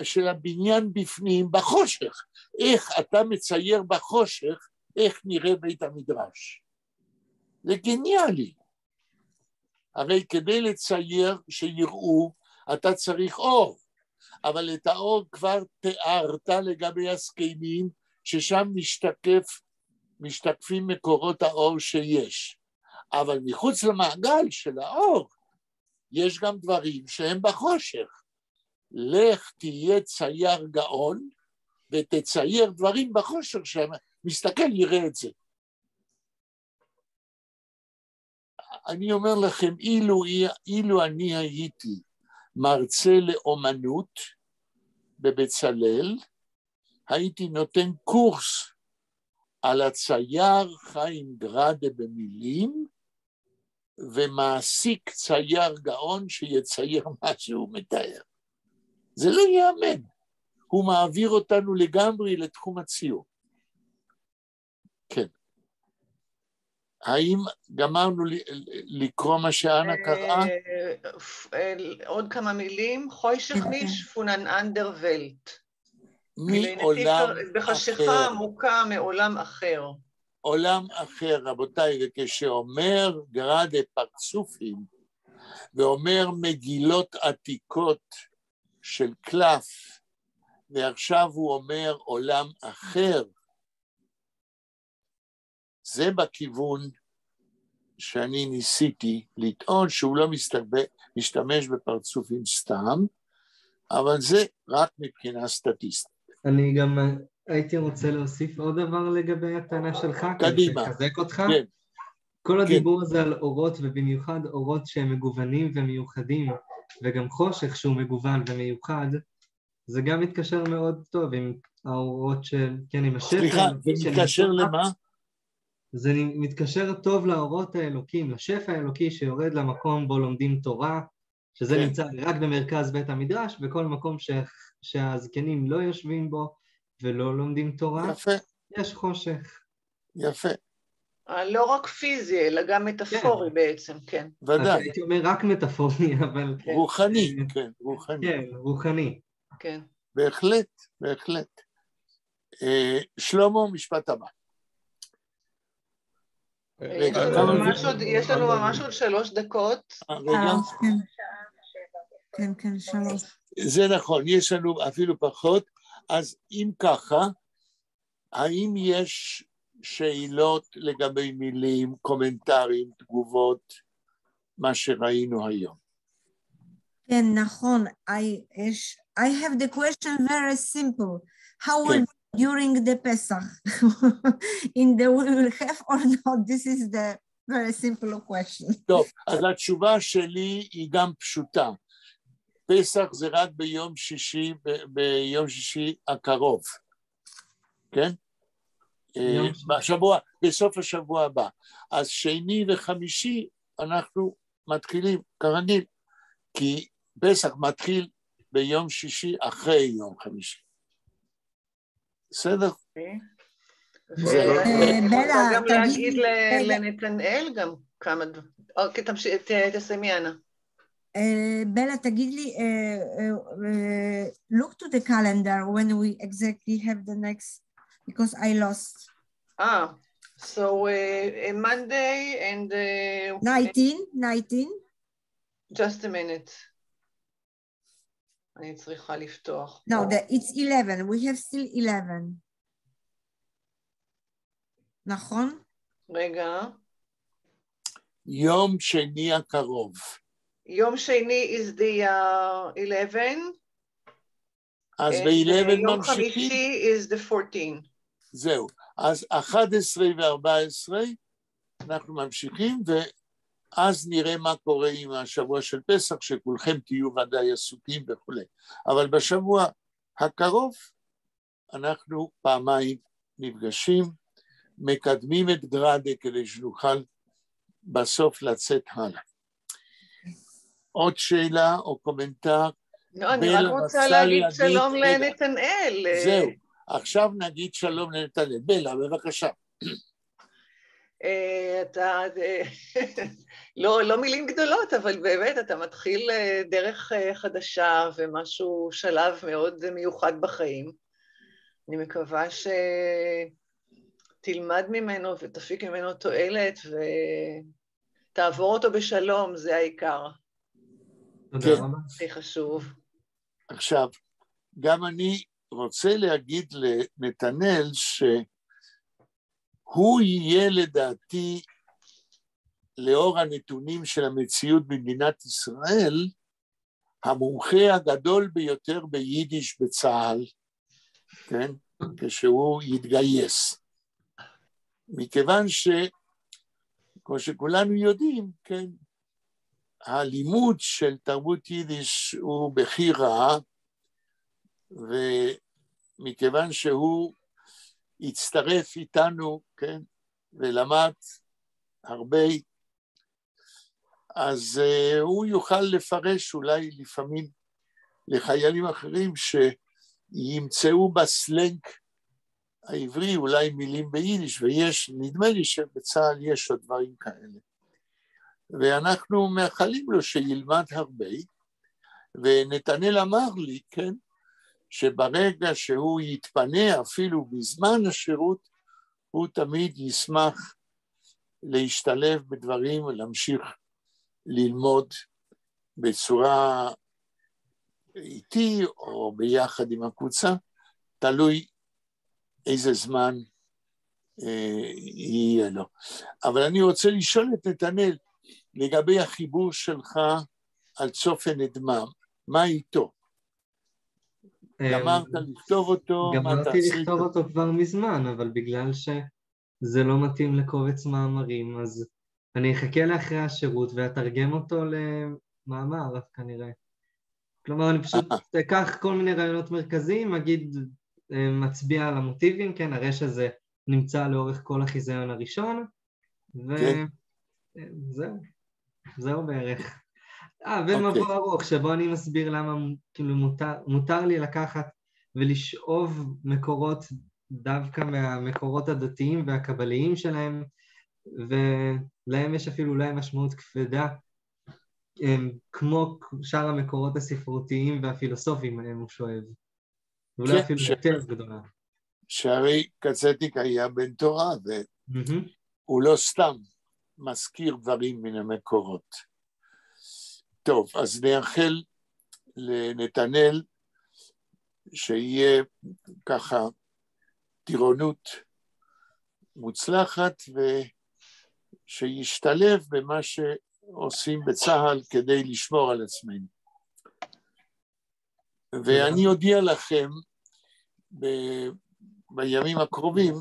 של הבניין בפנים בחושך. איך אתה מצייר בחושך, איך נראה בית המדרש. זה גניאלי. הרי כדי לצייר שיראו, אתה צריך אור, אבל את האור כבר תיארת לגבי הזקנים, ששם משתקפים מקורות האור שיש. אבל מחוץ למעגל של האור, יש גם דברים שהם בחושך. לך תהיה צייר גאון, ותצייר דברים בחושך, שמסתכל יראה את זה. אני אומר לכם, אילו אני הייתי מרצה לאומנות בבצלאל, הייתי נותן קורס על הצייר חיים גרדה במילים, ומעסיק צייר גאון שיצייר מה שהוא מתאר. זה לא יאמן. הוא מעביר אותנו לגמרי לתחום הציור. כן. האם גמרנו לקרוא מה שאנה קראה? עוד כמה מילים. חוישך ניש פונן אנדר ולט. מעולם בחשיכה אחר. עמוקה מעולם אחר. עולם אחר, רבותיי, וכשאומר גרדה פרצופים, ואומר מגילות עתיקות של קלף, ועכשיו הוא אומר עולם אחר, זה בכיוון שאני ניסיתי לטעון שהוא לא משתמש בפרצופים סתם, אבל זה רק מבחינה סטטיסטית. אני גם הייתי רוצה להוסיף עוד דבר לגבי הטענה שלך, קדימה. לחזק אותך. כן. כל הדיבור הזה על אורות, ובמיוחד אורות שהם מגוונים ומיוחדים, וגם חושך שהוא מגוון ומיוחד, זה גם מתקשר מאוד טוב עם האורות של, כן, עם השפע. סליחה, זה מתקשר למה? זה מתקשר טוב לאורות האלוקים, לשפע האלוקי שיורד למקום בו לומדים תורה, שזה כן. נמצא רק במרכז בית המדרש, בכל מקום שהזקנים לא יושבים בו ולא לומדים תורה, יפה. יש חושך. יפה. לא רק פיזי, אלא גם מטאפורי בעצם, כן. ודאי. הייתי אומר רק מטאפורי, אבל... רוחני, כן, רוחני. כן, רוחני. כן. בהחלט, בהחלט. שלמה, משפט הבא. יש לנו ממש עוד 3 דקות. רגע. כן, 3. זה נכון, יש לנו אפילו פחות, אז אם ככה, האם יש שאלות לגבי מילים, קומנטרים, תגובות, מה שראינו היום? כן, נכון. I have the question very simple. How will during the Pesach? In the we will have or not? This is the very simple question. טוב, אז התשובה שלי היא גם פשוטה. פסח זה רק ביום שישי הקרוב, כן? בסוף השבוע הבא. אז שני וחמישי אנחנו מתחילים כרגיל, כי פסח מתחיל ביום שישי אחרי יום חמישי. בסדר? בלה, גם להגיד לנתנאל גם כמה דברים. אוקיי, תסיימי, אנה. Bella, תגיד לי, look to the calendar when we exactly have the next, because I lost. So Monday and... 19. Just a minute. אני צריכה לפתוח. No, it's 11. We have still 11. נכון? רגע. יום שני הקרוב. יום שני is the 11. אז ב-11 ממשיכים. יום חמישי is the 14. זהו. אז 11 ו-14 אנחנו ממשיכים, ואז נראה מה קורה עם השבוע של פסח, שכולכם תהיו ודאי עסוקים וכו'. אבל בשבוע הקרוב אנחנו פעמיים נפגשים, מקדמים את גרדה כדי שנוכל בסוף לצאת הלאה. עוד שאלה או קומנטר? לא, אני רק רוצה להגיד שלום לנתנאל. זהו, עכשיו נגיד שלום לנתנאל. בלה, בבקשה. אתה, לא מילים גדולות, אבל באמת אתה מתחיל דרך חדשה ומשהו, שלב מאוד מיוחד בחיים. אני מקווה שתלמד ממנו ותפיק ממנו תועלת ותעבור אותו בשלום, זה העיקר. תודה רבה. זה חשוב. עכשיו, גם אני רוצה להגיד לנתנאל שהוא יהיה לדעתי, לאור הנתונים של המציאות במדינת ישראל, המומחה הגדול ביותר ביידיש בצה"ל, כן? כשהוא יתגייס. מכיוון כמו שכולנו יודעים, כן? הלימוד של תרבות יידיש הוא בחירה, ומכיוון שהוא הצטרף איתנו, כן? ולמד הרבה, אז הוא יוכל לפרש אולי לפעמים לחיילים אחרים שימצאו בסלנג העברי אולי מילים ביידיש, ויש, נדמה לי שבצה"ל יש עוד דברים כאלה. ואנחנו מאחלים לו שילמד הרבה, ונתנאל אמר לי, כן, שברגע שהוא יתפנה אפילו בזמן השירות, הוא תמיד ישמח להשתלב בדברים ולהמשיך ללמוד בצורה איתי או ביחד עם הקבוצה, תלוי איזה זמן יהיה לו. אבל אני רוצה לשאול את נתנאל, לגבי החיבור שלך על צופן אדמם, מה איתו? גמרת לכתוב אותו? גמרתי לכתוב אותו כבר מזמן, אבל בגלל שזה לא מתאים לקובץ מאמרים, אז אני אחכה לאחרי השירות ואתרגם אותו למאמר כנראה. כלומר, אני פשוט אקח כל מיני רעיונות מרכזיים, אגיד, מצביע על המוטיבים, כן, הרי שזה נמצא לאורך כל החיזיון הראשון, זהו בערך. ומבוא ארוך, שבו אני מסביר למה כאילו מותר לי לקחת ולשאוב מקורות דווקא מהמקורות הדתיים והקבליים שלהם, ולהם יש אפילו אולי משמעות כבדה, כמו שאר המקורות הספרותיים והפילוסופיים עליהם הוא שואב. ואולי אפילו יותר גדולה. שהרי קצטיק היה בן תורה, והוא לא סתם מזכיר דברים מן המקורות. טוב, אז נאחל לנתנאל שיהיה ככה טירונות מוצלחת, ושישתלב במה שעושים בצה"ל כדי לשמור על עצמנו. ואני אודיע לכם בימים הקרובים,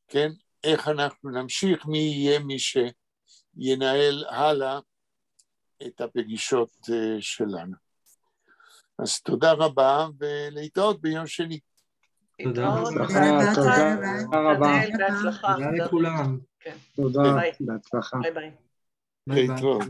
כן, איך אנחנו נמשיך, מי יהיה מי שינהל הלאה את הפגישות שלנו. אז תודה רבה, ולהתראות ביום שני. תודה. תודה רבה. בהצלחה. תודה לכולם. תודה, בהצלחה. ביי ביי. ביי ביי. להתראות.